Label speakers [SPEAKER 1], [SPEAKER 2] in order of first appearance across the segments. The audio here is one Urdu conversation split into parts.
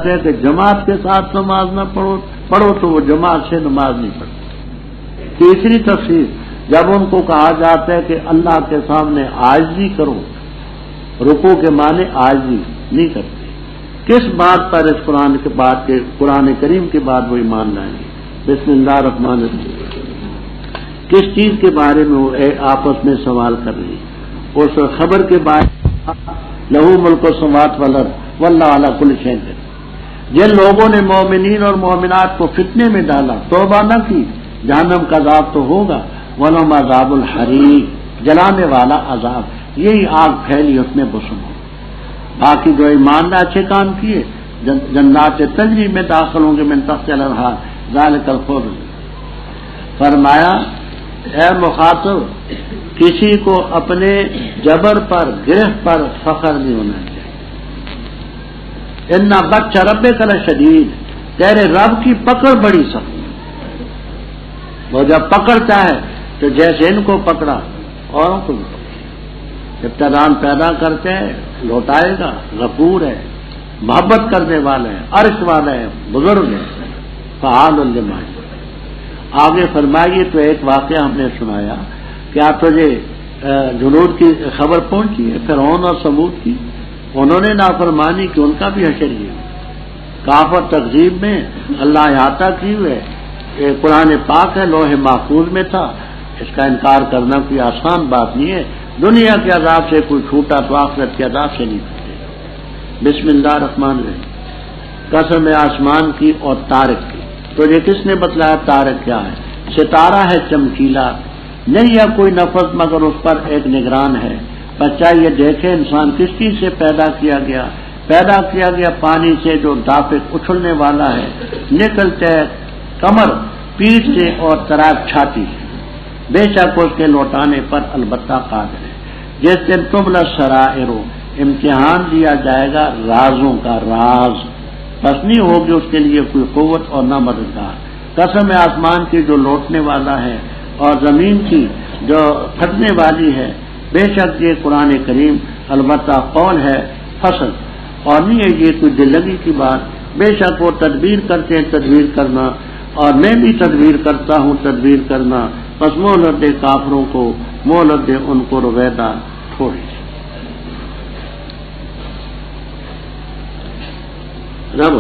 [SPEAKER 1] جاتے ہیں کہ جماعت کے ساتھ نماز نہ پڑھو تو وہ جماعت سے نماز نہیں پڑھتے۔ تیسری تفسیر، جب ان کو کہا جاتا ہے کہ اللہ کے سامنے عاجزی کرو، رکوع کے معنی عاجزی نہیں کرتے، کس بات پر اس قرآن کے بعد کے قرآن کریم کے بعد وہ ایمان لائیں گے؟ بسم اللہ الرحمن الرحیم، کس چیز کے بارے میں وہ آپس میں سوال کر رہی ہے؟ اس خبر کے بارے لہو ملک السماوات والارض واللہ علی کل شیء قدیر۔ جن لوگوں نے مومنین اور مومنات کو فتنے میں ڈالا، توبہ نہ کی، جہنم کا عذاب تو ہوگا، ولہم عذاب الحریق، جلانے والا عذاب، یہی آگ پھیلی اس میں بسم ہو۔ باقی جو ایمان نے اچھے کام کیے جنات تجری میں داخل ہوں گے من تحتہا الانہار، ذالک الفوز۔ فرمایا اے مخاطب، کسی کو اپنے جبر پر گرفت پر فخر نہیں ہونا چاہیے۔ ان بطش ربک لشدید، تیرے رب کی پکڑ بڑی سخت ہے، وہ جب پکڑتا ہے تو جیسے ان کو پکڑا اوروں کو بھی پکڑا۔ ابتدان پیدا کرتے ہیں، لوٹائے گا، غفور ہے، محبت کرنے والا ہے، عرش والا ہے، بزرگ ہے، فعال لما یشاء۔ آگے فرمائیے تو ایک واقعہ ہم نے سنایا، کیا تجھے جنود کی خبر پہنچی ہے فرعون اور ثمود کی؟ انہوں نے نافرمانی کی، ان کا بھی حشر یہ کافر تکذیب میں اللہ احاطہ کی ہوئے۔ قرآن پاک ہے، لوح محفوظ میں تھا، اس کا انکار کرنا کوئی آسان بات نہیں ہے۔ دنیا کے عذاب سے کوئی چھوٹا تو آخرت کے عذاب سے نہیں چھوٹے۔ بسم اللہ الرحمن الرحیم، قسم آسمان کی اور طارق کی۔ تو یہ کس نے بتلایا طارق کیا ہے؟ ستارہ ہے چمکیلا، نہیں ہے کوئی نفس مگر اس پر ایک نگران ہے۔ بچہ یہ دیکھے انسان کس چیز سے پیدا کیا گیا پانی سے جو دافق اچھلنے والا ہے، نکلتے ہے کمر پیٹھ سے اور تراک چھاتی سے، بے شک اس کے لوٹانے پر البتہ قادر ہے۔ جس دن تبلی السرائر، امتحان دیا جائے گا رازوں کا راز، بس نہیں ہوگی اس کے لیے کوئی قوت اور نہ مددگار۔ قسم آسمان کی جو لوٹنے والا ہے اور زمین کی جو پھٹنے والی ہے، بے شک یہ قرآن کریم البتہ قول ہے فصل، اور نہیں ہے یہ کوئی دل لگی کی بات۔ بے شک وہ تدبیر کرتے ہیں تدبیر کرنا، اور میں بھی تدبیر کرتا ہوں تدبیر کرنا، بس مہلت دے کافروں کو، مہلت دے ان کو رویدہ تھوڑی سی۔ رب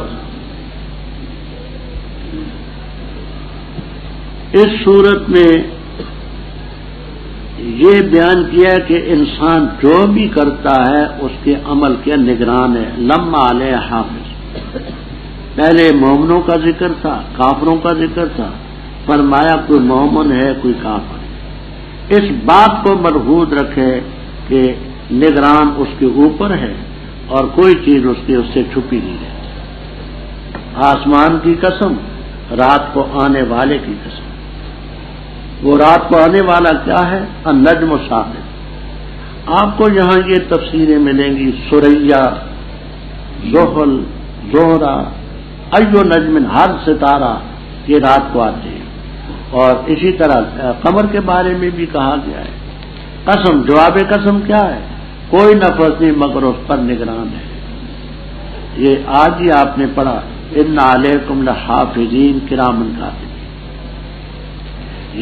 [SPEAKER 1] اس صورت میں یہ بیان کیا کہ انسان جو بھی کرتا ہے اس کے عمل کے نگران ہے، لما علیہ حافظ۔ پہلے مومنوں کا ذکر تھا، کافروں کا ذکر تھا، فرمایا کوئی مومن ہے کوئی کافر ہے، اس بات کو ملحوظ رکھے کہ نگران اس کے اوپر ہے اور کوئی چیز اس سے چھپی نہیں ہے۔ آسمان کی قسم، رات کو آنے والے کی قسم۔ وہ رات کو آنے والا کیا ہے؟ النجم الثاقب۔ آپ کو یہاں یہ تفسیریں ملیں گی، سریا، زحل، زہرہ، ایو نجم، ہر ستارہ یہ رات کو آتے ہیں، اور اسی طرح قمر کے بارے میں بھی کہا گیا ہے۔ قسم، جواب قسم کیا ہے؟ کوئی نفس نہیں مگر اس پر نگران ہے۔ یہ آج ہی آپ نے پڑھا، ان علیکم لحافظین کرامن کاتبین۔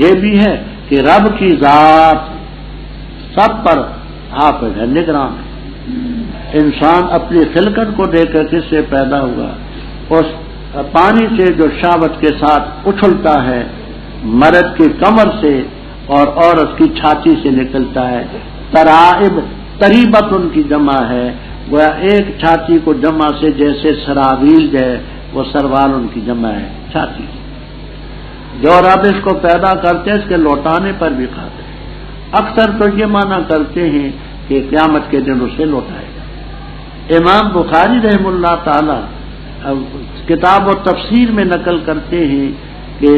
[SPEAKER 1] یہ بھی ہے کہ رب کی ذات سب پر حافظ ہے، نگران ہے۔ انسان اپنی خلقت کو دیکھ کر کس سے پیدا ہوا؟ اس پانی سے جو شہوت کے ساتھ اچھلتا ہے، مرد کی کمر سے اور عورت کی چھاتی سے نکلتا ہے۔ ترائب، تریبت ان کی جمع ہے، وہ ایک چھاتی کو جمع سے جیسے سراویل جائے، وہ سروال ان کی جمع ہے چھاتی۔ جو رب اس کو پیدا کرتے ہیں اس کے لوٹانے پر بھی قادر ہے۔ اکثر تو یہ مانا کرتے ہیں کہ قیامت کے دن اسے لوٹائے گا۔ امام بخاری رحم اللہ تعالی کتاب و تفسیر میں نقل کرتے ہیں کہ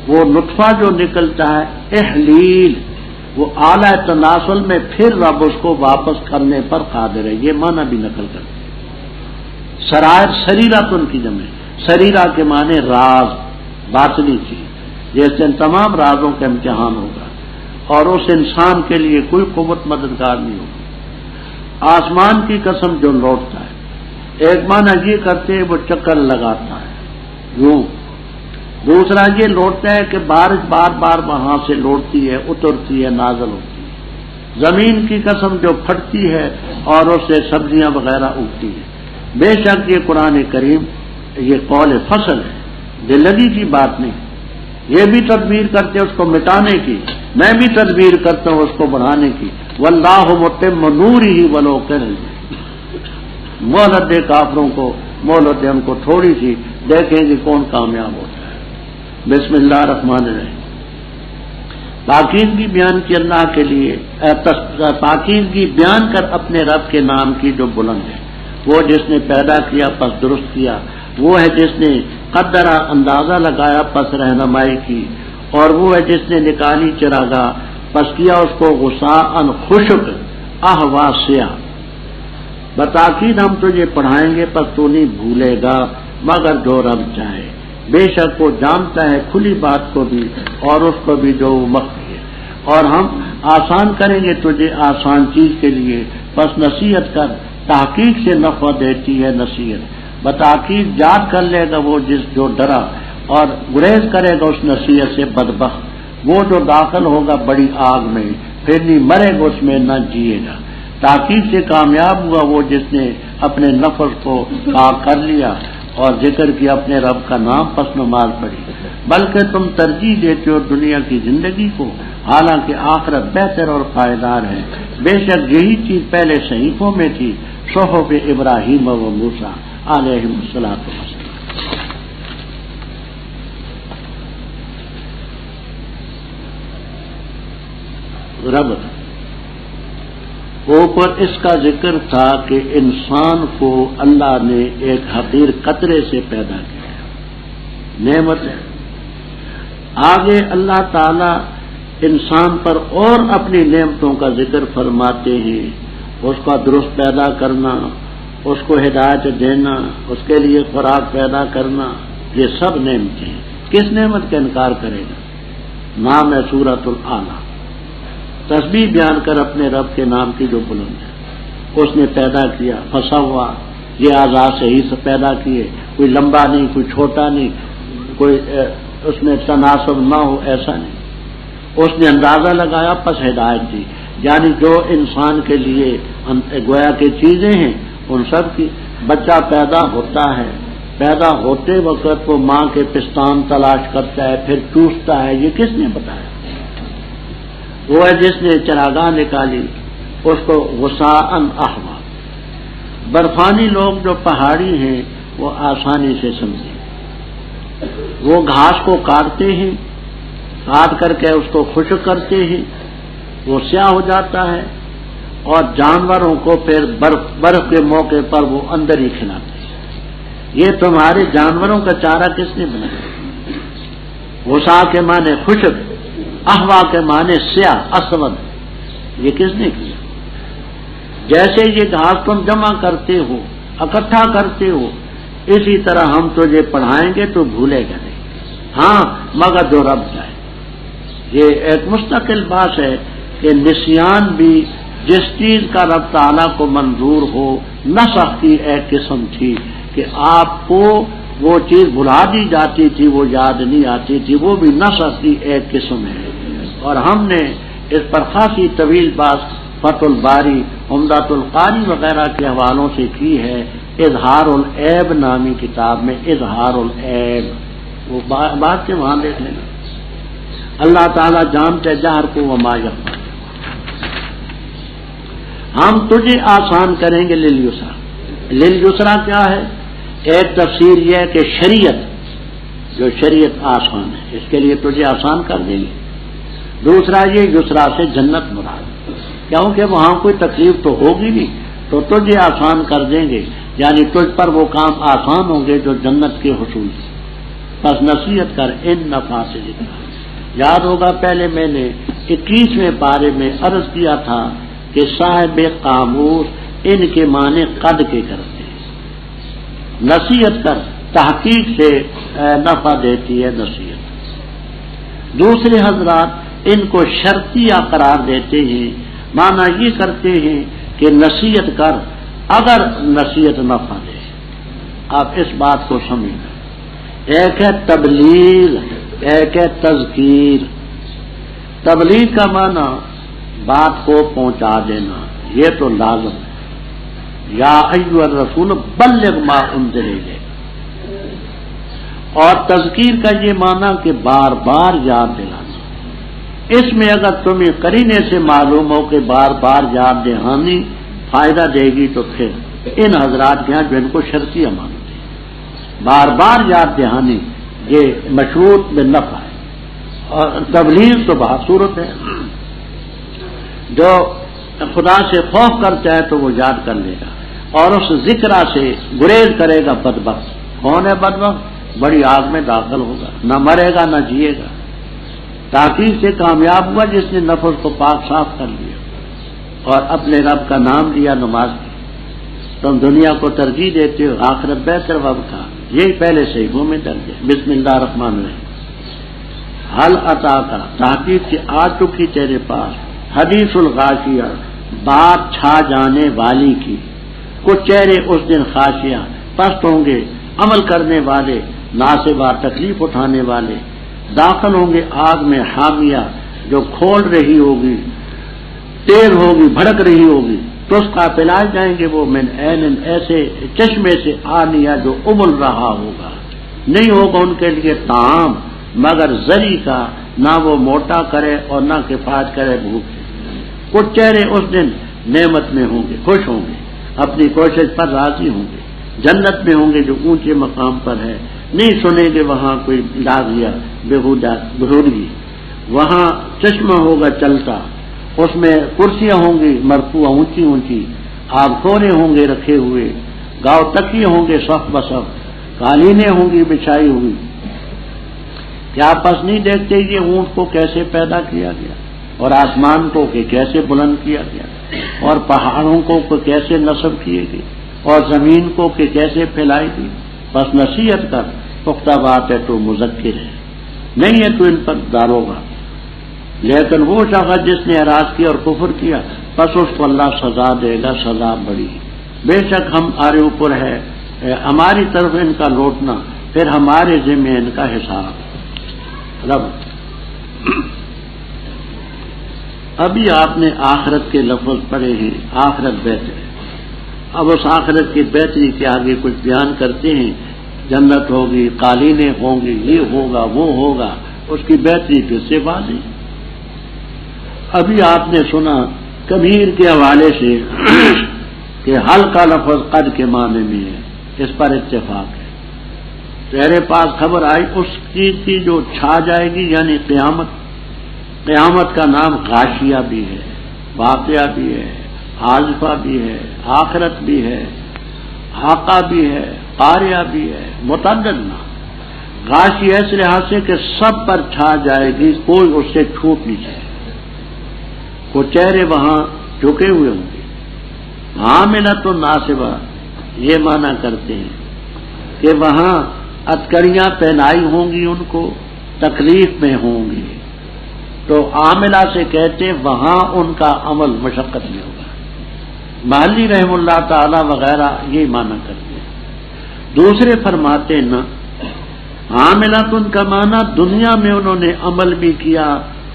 [SPEAKER 1] وہ نطفہ جو نکلتا ہے احلیل، وہ اعلی تناسل میں پھر رب اس کو واپس کرنے پر قادر ہے، یہ معنی بھی نقل کرتے ہیں۔ سرائر، سریرت ان کی جمع، سریرہ کے معنی راز، باطنی چیز، جس دن تمام رازوں کا امتحان ہوگا اور اس انسان کے لیے کوئی قوت مددگار نہیں ہوگی۔ آسمان کی قسم جو لوٹتا ہے، ایک معنی یہ کرتے وہ چکر لگاتا ہے یوں، دوسرا یہ لوٹتا ہے کہ بارش بار بار وہاں سے لوٹتی ہے، اترتی ہے، نازل ہوتی ہے، زمین کی قسم جو پھٹتی ہے اور اس سے سبزیاں وغیرہ اگتی ہیں۔ بے شک یہ قرآن کریم یہ قول فصل ہے، دلگی کی بات نہیں۔ یہ بھی تدبیر کرتے اس کو مٹانے کی، میں بھی تدبیر کرتا ہوں اس کو بڑھانے کی۔ واللہ متم نورہ ولو کرہ، مہلت دے کافروں کو، مہلت دے ان کو تھوڑی سی، دیکھیں کہ کون کامیاب ہوتا ہے۔ بسم اللہ الرحمن الرحیم۔ پاکیزگی بیان کی اللہ کے لیے، پاکیزگی بیان کر اپنے رب کے نام کی جو بلند ہے، وہ جس نے پیدا کیا پس درست کیا، وہ ہے جس نے قدرہ اندازہ لگایا پس رہنمائی کی، اور وہ ہے جس نے نکالی چراگاہ پس کیا اس کو غصاءً خشک احوا سیاہ۔ بتاکید ہم تجھے پڑھائیں گے پس تو نہیں بھولے گا مگر جو رب چاہے، بے شک وہ جانتا ہے کھلی بات کو بھی اور اس کو بھی جو مخفی ہے۔ اور ہم آسان کریں گے تجھے آسان چیز کے لیے، پس نصیحت کر، تحقیق سے نفع دیتی ہے نصیحت۔ بتاکید یاد کر لے گا وہ جس جو ڈرا، اور گریز کرے گا اس نصیحت سے بدبخت، وہ جو داخل ہوگا بڑی آگ میں، پھر نہیں مرے گا اس میں نہ جیے گا۔ تاکید سے کامیاب ہوا وہ جس نے اپنے نفس کو پاک کر لیا اور ذکر کیا اپنے رب کا نام پس نماز پڑھی۔ بلکہ تم ترجیح دیتے ہو دنیا کی زندگی کو، حالانکہ آخرت بہتر اور پائیدار ہے۔ بے شک یہی چیز پہلے صحیفوں میں تھی، صحف ابراہیم و موسیٰ علیہم الصلاۃ والسلام۔ رب اوپر اس کا ذکر تھا کہ انسان کو اللہ نے ایک حقیر قطرے سے پیدا کیا، نعمت ہے۔ آگے اللہ تعالی انسان پر اور اپنی نعمتوں کا ذکر فرماتے ہیں، اس کا درست پیدا کرنا، اس کو ہدایت دینا، اس کے لیے خوراک پیدا کرنا، یہ سب نعمتیں ہیں۔ کس نعمت کا انکار کرے گا؟ نام ہے سورۃ الاعلیٰ، تسبیح بیان کر اپنے رب کے نام کی جو بلند ہے۔ اس نے پیدا کیا، فسوا، یہ اعضاء صحیح سے پیدا کیے، کوئی لمبا نہیں، کوئی چھوٹا نہیں، کوئی اس میں تناسب نہ ہو، ایسا نہیں۔ اس نے اندازہ لگایا پس ہدایت دی، یعنی جو انسان کے لیے گویا کی چیزیں ہیں ان سب کی۔ بچہ پیدا ہوتا ہے، پیدا ہوتے وقت وہ ماں کے پستان تلاش کرتا ہے، پھر چوستا ہے، یہ کس نے بتایا؟ وہ ہے جس نے چراگاہ نکالی، اس کو غصاءً احوا۔ برفانی لوگ جو پہاڑی ہیں وہ آسانی سے سمجھیں، وہ گھاس کو کاٹتے ہیں، کاٹ کر کے اس کو خشک کرتے ہیں، وہ سیاہ ہو جاتا ہے، اور جانوروں کو پھر برف کے موقع پر وہ اندر ہی کھلاتے ہیں۔ یہ تمہارے جانوروں کا چارہ کس نے بنایا؟ غصاء کے معنی خشک، احوا کے معنی سیاہ، اسود، یہ کس نے کیا؟ جیسے یہ گھاس تم جمع کرتے ہو، اکٹھا کرتے ہو، اسی طرح ہم تجھے پڑھائیں گے تو بھولے گا نہیں، ہاں مگر جو رب چاہے۔ یہ ایک مستقل بات ہے کہ نسیان بھی جس چیز کا رب تعالیٰ کو منظور ہو، نسخ کی ایک قسم تھی کہ آپ کو وہ چیز بھلا دی جاتی تھی، وہ یاد نہیں آتی تھی، وہ بھی نسخ کی ایک قسم ہے۔ اور ہم نے اس پر خاصی طویل بات فتح الباری، عمدۃ القاری وغیرہ کے حوالوں سے کی ہے۔ اظہار العیب نامی کتاب میں اظہار العیب، وہ بات کے وہاں دیکھ لینا۔ اللہ تعالیٰ جانتے جہر کو وما یخفی۔ ہم تجھے آسان کریں گے للیسرا۔ للیسرا کیا ہے؟ ایک تفسیر یہ ہے کہ شریعت، جو شریعت آسان ہے، اس کے لیے تجھے آسان کر دیں گے۔ دوسرا یہ یسرا سے جنت مراد، کیونکہ وہاں کوئی تکلیف تو ہوگی نہیں، تو تجھے آسان کر دیں گے، یعنی تجھ پر وہ کام آسان ہوں گے جو جنت کے حصول سے۔ بس نصیحت کر، ان نفع سے ذکر۔ یاد ہوگا پہلے میں نے 21ویں پارے میں عرض کیا تھا کہ صاحب قاموس ان کے معنی قد کے کرتے ہیں۔ نصیحت کر، تحقیق سے نفع دیتی ہے نصیحت۔ دوسرے حضرات ان کو شرطیہ قرار دیتے ہیں، معنی یہ کرتے ہیں کہ نصیحت کر اگر نصیحت نفع دے، آپ اس بات کو سمجھیں، ایک ہے تبلیغ، ایک ہے تذکیر۔ تبلیغ کا معنی بات کو پہنچا دینا، یہ تو لازم ہے، یا ایھا الرسول بلغ ما انزل الیک۔ اور تذکیر کا یہ معنی کہ بار بار یاد دلانا۔ اس میں اگر تمہیں قرینے سے معلوم ہو کہ بار بار یاد دہانی فائدہ دے گی تو پھر ان حضرات کے ہاں جو ان کو شرطیہ مانتے ہیں، بار بار یاد دہانی یہ مشروط بالنفع ہے، اور تبلیغ تو بصورت ہے، جو خدا سے خوف کرتا ہے تو وہ یاد کر لے گا، اور اس ذکرہ سے گریز کرے گا بدبخت۔ کون ہے بدبخت؟ بڑی آگ میں داخل ہوگا، نہ مرے گا نہ جیے گا۔ تاکید سے کامیاب ہوا جس نے نفس کو پاک صاف کر لیا اور اپنے رب کا نام لیا، نماز کی۔ تم دنیا کو ترجیح دیتے ہو، آخرت بہتر وقت، یہی پہلے صحیحوں میں درج ہے۔ بسم اللہ الرحمن الرحیم۔ حل عطا کا تحقیق سے آ چکی تیرے پاس حدیث الغاشیہ، بات چھا جانے والی کی۔ کچھ چہرے اس دن خاشیہ، پست ہوں گے عمل کرنے والے، ناصبہ تکلیف اٹھانے والے، داخل ہوں گے آگ میں حامیہ، جو کھول رہی ہوگی، تیز ہوگی، بھڑک رہی ہوگی۔ تو اس کا پلائے جائیں گے وہ من عین، ایسے چشمے سے آنیہ جو ابل رہا ہوگا۔ نہیں ہوگا ان کے لیے طعام مگر زری کا، نہ وہ موٹا کرے اور نہ کفایت کرے بھوک سے۔ کچھ چہرے اس دن نعمت میں ہوں گے، خوش ہوں گے، اپنی کوشش پر راضی ہوں گے، جنت میں ہوں گے جو اونچے مقام پر ہے۔ نہیں سنیں گے وہاں کوئی لاغیہ بہودگی، وہاں چشمہ ہوگا چلتا، اس میں کرسیاں ہوں گی مرفوع اونچی اونچی، آب کورے ہوں گے رکھے ہوئے، گاؤ تکیے ہوں گے صف بصف، قالینیں ہوں گی بچھائی ہوئی۔ کیا پس نہیں دیکھتے یہ اونٹ کو کیسے پیدا کیا گیا، اور آسمان کو کہ کیسے بلند کیا گیا، اور پہاڑوں کو کہ کیسے نصب کیے گئے، اور زمین کو کہ کیسے پھیلائی گئی۔ بس نصیحت کر، پختہ بات ہے تو مذکر ہے، نہیں ہے تو ان پر داروغہ۔ لیکن وہ شخص جس نے اعراض کیا اور کفر کیا، بس اس کو اللہ سزا دے گا، سزا بڑی۔ بے شک ہمارے اوپر ہے ہماری طرف ان کا لوٹنا، پھر ہمارے ذمہ ان کا حساب۔ رب ابھی آپ نے آخرت کے لفظ پڑھے ہیں، آخرت بہتر ہے۔ اب اس آخرت کی بہتری کے آگے کچھ بیان کرتے ہیں، جنت ہوگی، قالینیں ہوں گی، یہ ہوگا وہ ہوگا، اس کی بہتری پھر سے واضح۔ ابھی آپ نے سنا کبیر کے حوالے سے کہ حل کا لفظ قد کے معنی میں ہے، اس پر اتفاق ہے۔ تیرے پاس خبر آئی اس چیز کی جو چھا جائے گی، یعنی قیامت۔ قیامت کا نام غاشیہ بھی ہے، واقعہ بھی ہے، حاذفہ بھی ہے، آخرت بھی ہے، حاقہ بھی ہے، قاریہ بھی ہے، متعدد نام۔ غاشیہ اس لحاظ سے کہ سب پر چھا جائے گی، کوئی اس سے چھوٹ نہیں جائے گا۔ وہ چہرے وہاں جھکے ہوئے ہوں گے۔ عاملۃ ناصبہ یہ معنی کرتے ہیں کہ وہاں اتکڑیاں پہنائی ہوں گی، ان کو تکلیف میں ہوں گی، تو عاملہ سے کہتے وہاں ان کا عمل مشقت میں ہوگا۔ محلی رحم اللہ تعالی وغیرہ یہ معنی کرتے ہیں۔ دوسرے فرماتے نا عاملات ان کا معنی دنیا میں انہوں نے عمل بھی کیا،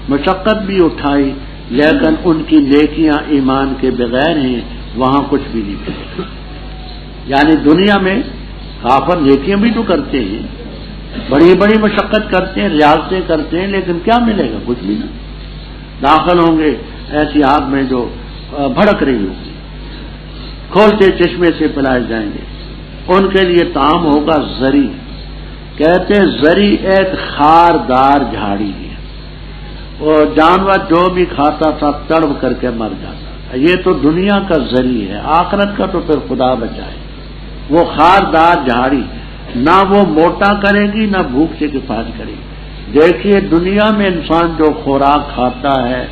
[SPEAKER 1] مشقت بھی اٹھائی، لیکن ان کی نیکیاں ایمان کے بغیر ہیں، وہاں کچھ بھی نہیں ملے گا۔ یعنی دنیا میں کافر نیکیاں بھی تو کرتے ہیں، بڑی بڑی مشقت کرتے ہیں، ریاضتیں کرتے ہیں، لیکن کیا ملے گا؟ کچھ بھی نہیں۔ داخل ہوں گے ایسی آگ میں جو بھڑک رہی ہوگی، کھولتے چشمے سے پلائے جائیں گے۔ ان کے لیے طعام ہوگا زری، کہتے ہیں زری ایک خاردار جھاڑی ہے، اور جانور جو بھی کھاتا تھا تڑپ کر کے مر جاتا تھا۔ یہ تو دنیا کا زری ہے، آخرت کا تو پھر خدا بچائے۔ وہ خاردار جھاڑی نہ وہ موٹا کرے گی نہ بھوک سے کفایت کرے گی۔ دیکھیے دنیا میں انسان جو خوراک کھاتا ہے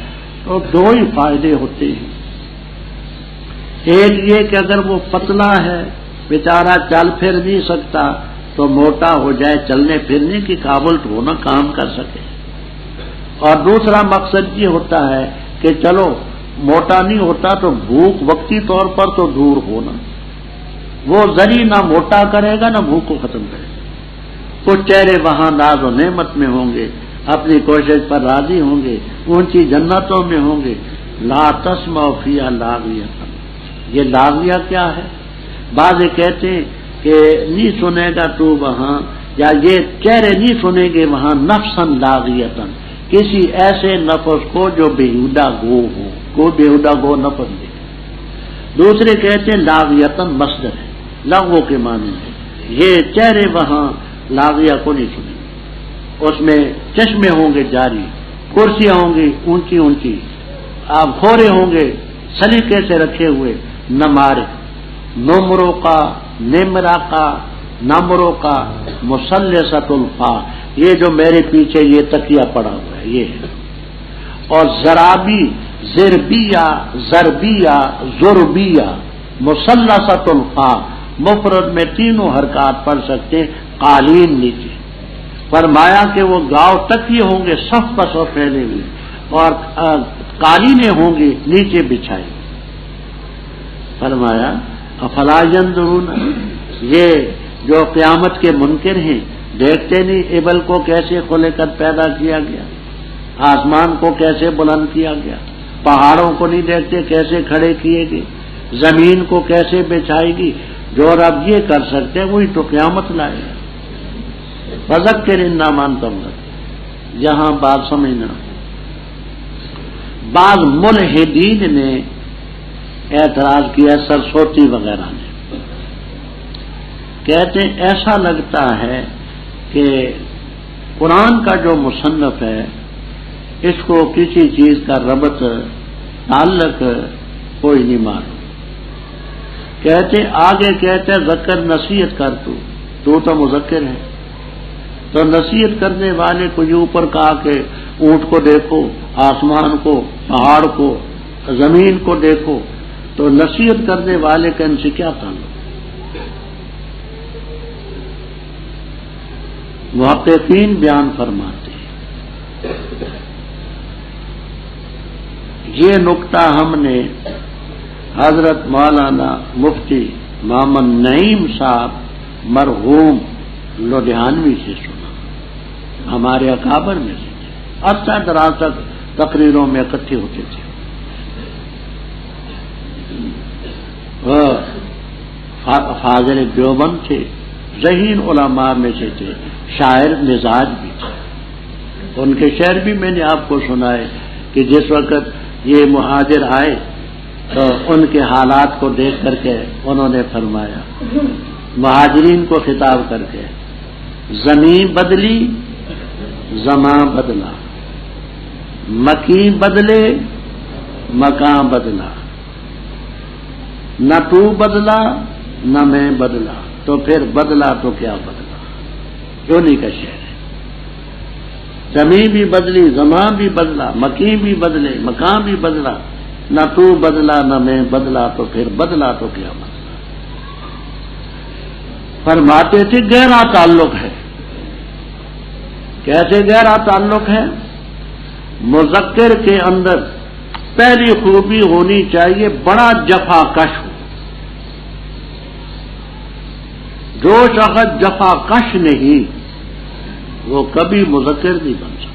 [SPEAKER 1] تو دو ہی فائدے ہوتے ہیں، ایک یہ کہ اگر وہ پتلا ہے بیچارہ چل پھر نہیں سکتا تو موٹا ہو جائے، چلنے پھرنے کی قابل تو ہونا، کام کر سکے، اور دوسرا مقصد یہ ہوتا ہے کہ چلو موٹا نہیں ہوتا تو بھوک وقتی طور پر تو دور ہونا، وہ زری نہ موٹا کرے گا نہ بھوک کو ختم کرے گا. کچھ چہرے وہاں ناز و نعمت میں ہوں گے، اپنی کوشش پر راضی ہوں گے، اونچی جنتوں میں ہوں گے. لا تسمع فیہا لاغیہ. یہ لاغیہ کیا ہے؟ بعض کہتے ہیں کہ نہیں سنے گا تو وہاں، یا یہ چہرے نہیں سنے گے وہاں نفسن لاغیتن، کسی ایسے نفس کو جو بےہودہ گو ہو، کوئی بےہودہ گو نفس دے. دوسرے کہتے ہیں لاغیتن مصدر ہے، لغو کے معنی ہے. یہ چہرے وہاں لاغیہ کو نہیں سنیں گے. اس میں چشمے ہوں گے جاری، کرسیاں ہوں گی اونچی اونچی، آپ کھورے ہوں گے سلیقے سے رکھے ہوئے، نمارے نمروں کا نمرا کا نمروں کا مثلثۃ الفا، یہ جو میرے پیچھے یہ تکیہ پڑا ہوا ہے یہ ہے. اور زرابی زربیہ زربیہ زربیہ مثلثۃ الفا، مفرد میں تینوں حرکات پڑھ سکتے ہیں. قالین نیچے فرمایا کہ وہ گاؤں تکیے ہوں گے صف پر صف پھیلے ہوئے، اور قالینیں ہوں گی نیچے بچھائی. فرمایا افلا ينظرون، یہ جو قیامت کے منکر ہیں دیکھتے نہیں ابل کو کیسے کھلے کر پیدا کیا گیا، آسمان کو کیسے بلند کیا گیا، پہاڑوں کو نہیں دیکھتے کیسے کھڑے کیے گئے، زمین کو کیسے بچھائے گی. جو رب یہ کر سکتے ہیں وہی تو قیامت لائے گا. فذکر انما انت مذکر. یہاں بات سمجھنا، بعض ملحدین نے اعتراض کیا، سرسوتی وغیرہ نے، کہتے ہیں ایسا لگتا ہے کہ قرآن کا جو مصنف ہے اس کو کسی چیز کا ربط تعلق کوئی نہیں معلوم. کہتے آگے کہتے ذکر نصیحت کر تو مذکر ہے، تو نصیحت کرنے والے کو یہ اوپر کہا کہ اونٹ کو دیکھو، آسمان کو، پہاڑ کو، زمین کو دیکھو، تو نصیحت کرنے والے کا ان سے کیا تعلق؟ محققین بیان فرماتے ہیں یہ نقطہ ہم نے حضرت مولانا مفتی محمد نعیم صاحب مرحوم لدھیانوی سے سنا، ہمارے اکابر میں سے عرصہ دراز تک تقریروں میں اکٹھے ہوتے تھے. فاضل دیوبند تھے، ذہین علماء میں سے تھے، شاعر مزاج بھی تھے. ان کے شعر بھی میں نے آپ کو سنائے کہ جس وقت یہ مہاجر آئے تو ان کے حالات کو دیکھ کر کے انہوں نے فرمایا مہاجرین کو خطاب کر کے، زمین بدلی زماں بدلا، مکین بدلے مکان بدلا، نہ تو بدلا نہ میں بدلا، تو پھر بدلا تو کیا بدلا. کیونی کا شعر ہے. زمین بھی بدلی زمان بھی بدلا، مکین بھی بدلے مکان بھی بدلا، نہ تو بدلا نہ میں بدلا، تو پھر بدلا تو کیا بدلا. فرماتے تھے گہرا تعلق ہے. کیسے گہرا تعلق ہے؟ مذکر کے اندر پہلی خوبی ہونی چاہیے بڑا جفا کش ہو. جو شخص جفا کش نہیں وہ کبھی مذکر نہیں بن سکتا.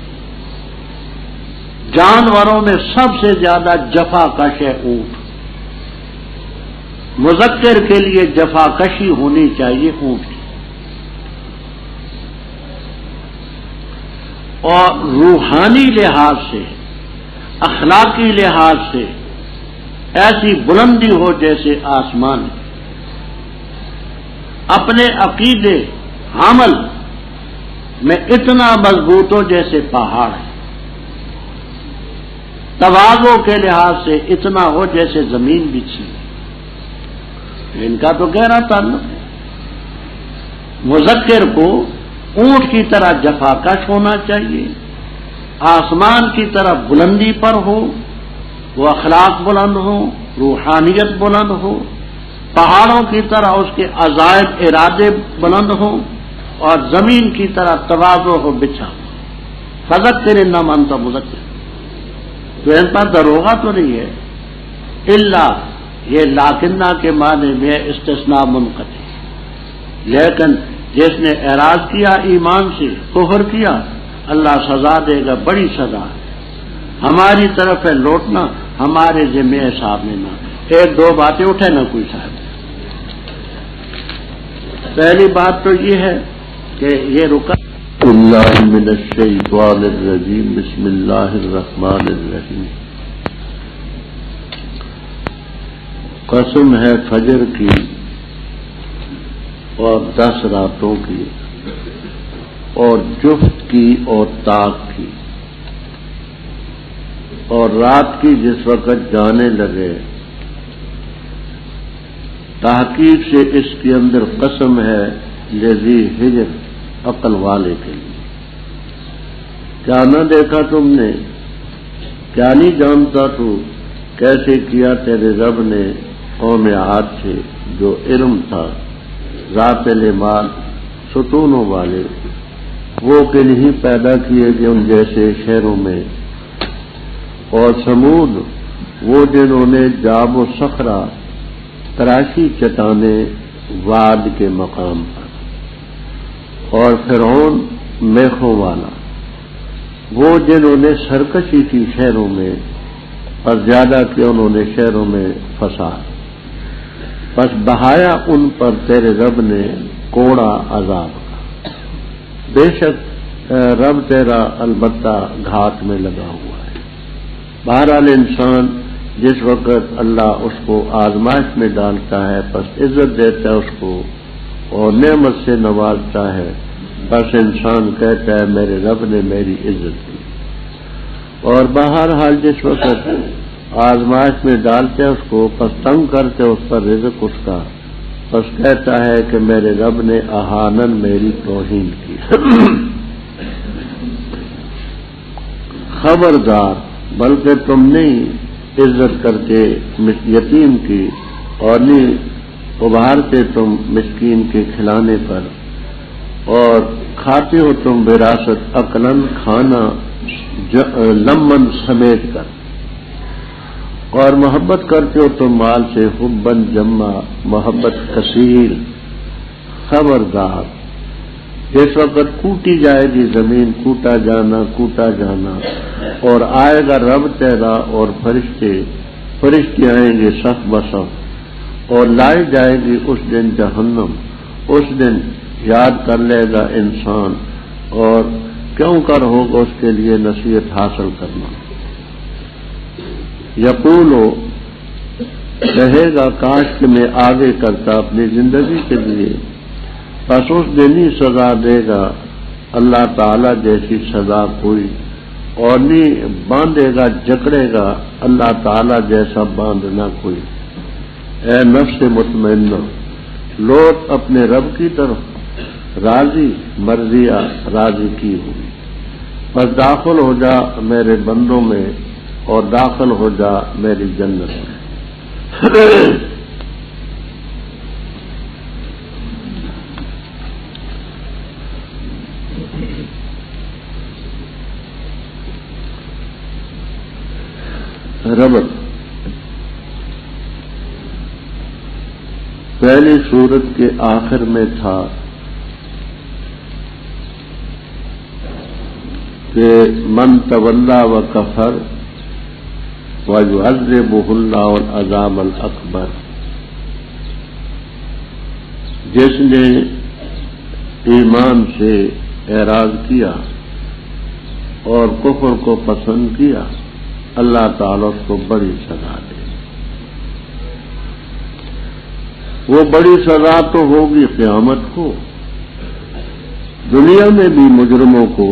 [SPEAKER 1] جانوروں میں سب سے زیادہ جفا کش ہے اونٹ. مذکر کے لیے جفا کشی ہونی چاہیے اونٹ کی. اور روحانی لحاظ سے اخلاقی لحاظ سے ایسی بلندی ہو جیسے آسمان. اپنے عقیدے عمل میں اتنا مضبوط ہو جیسے پہاڑ ہے. تواضع کے لحاظ سے اتنا ہو جیسے زمین بچھی. ان کا تو گہرا تعلق ہے. مذکر کو اونٹ کی طرح جفاکش ہونا چاہیے، آسمان کی طرح بلندی پر ہو، وہ اخلاق بلند ہو، روحانیت بلند ہو، پہاڑوں کی طرح اس کے عزائم ارادے بلند ہوں، اور زمین کی طرح تواضع ہو بچھا. فذکر انما انت مذکر. تو ان پر دروغہ تو نہیں ہے، الا یہ لاکنہ کے معنی میں استثناء منقطع، لیکن جس نے اعراض کیا ایمان سے، کفر کیا، اللہ سزا دے گا، بڑی سزا ہے۔ ہماری طرف ہے لوٹنا، ہمارے ذمہ حساب لینا۔ ایک دو باتیں اٹھے نہ کوئی صاحب۔ پہلی بات تو یہ ہے کہ یہ رکا اللہ من الشیطان الرجیم، بسم اللہ الرحمن الرحیم۔ قسم ہے فجر کی اور 10 راتوں کی اور جفت کی اور طاق کی، اور رات کی جس وقت جانے لگے، تحقیق سے اس کے اندر قسم ہے لذی ہجر، عقل والے کے لیے۔ کیا نہ دیکھا تم نے، کیا نہیں جانتا تو کیسے کیا تیرے رب نے قوم عاد سے جو ارم تھا، ذات المال ستونوں والے، وہ کہ نہیں پیدا کیے گئے ان جیسے شہروں میں، اور سمود وہ جنہوں نے جاب و صخرہ تراشی چٹانے واد کے مقام پر، اور فرعون میخوں والا وہ جنہوں نے سرکشی کی شہروں میں، اور زیادہ کیا انہوں نے شہروں میں فساد، بس بہایا ان پر تیرے رب نے کوڑا عذاب کا۔ بے شک رب تیرا البتہ گھات میں لگا ہوا ہے۔ بہرحال انسان جس وقت اللہ اس کو آزمائش میں ڈالتا ہے، بس عزت دیتا ہے اس کو اور نعمت سے نوازتا ہے، بس انسان کہتا ہے میرے رب نے میری عزت کی۔ اور بہرحال جس وقت آزمائش میں ڈالتے ہیں اس کو، پس تنگ کرتے اس پر رزق اس کا، پس کہتا ہے کہ میرے رب نے احانن میری توہین کی۔ خبردار، بلکہ تم نہیں عزت کرتے یتیم کی، اور نہیں ابھارتے تم مسکین کے کھلانے پر، اور کھاتے ہو تم وراثت عقلاً کھانا لمن سمیٹ کر، اور محبت کرتے ہو تم مال سے حباً جمع، محبت کثیر۔ خبردار، جس وقت کوٹی جائے گی زمین، کوٹا جانا، اور آئے گا رب تیرا اور فرشتے آئیں گے صف بصف، اور لائی جائے گی اس دن جہنم۔ اس دن یاد کر لے گا انسان، اور کیوں کر ہوگا اس کے لیے نصیحت حاصل کرنا۔ یقولو، کہے گا کاش کہ میں آگے کرتا اپنی زندگی کے لیے، بس اس دن ہی سزا دے گا اللہ تعالی جیسی سزا کوئی، اور نہیں باندھے گا جکڑے گا اللہ تعالی جیسا باندھنا کوئی۔ اے نفس مطمئنہ، لوٹ اپنے رب کی طرف، راضی مرضیہ راضی کی ہوئی، بس داخل ہو جا میرے بندوں میں، اور داخل ہو جا میری جنت میں۔ ربط پہلی سورت کے آخر میں تھا کہ من تولا و کفر وَيُعَذِّبُهُ اللَّهُ الْعَذَابَ الْأَكْبَرَ، جس نے ایمان سے اعراض کیا اور کفر کو پسند کیا، اللہ تعالیٰ اس کو بڑی سزا دے۔ وہ بڑی سزا تو ہوگی قیامت کو، دنیا میں بھی مجرموں کو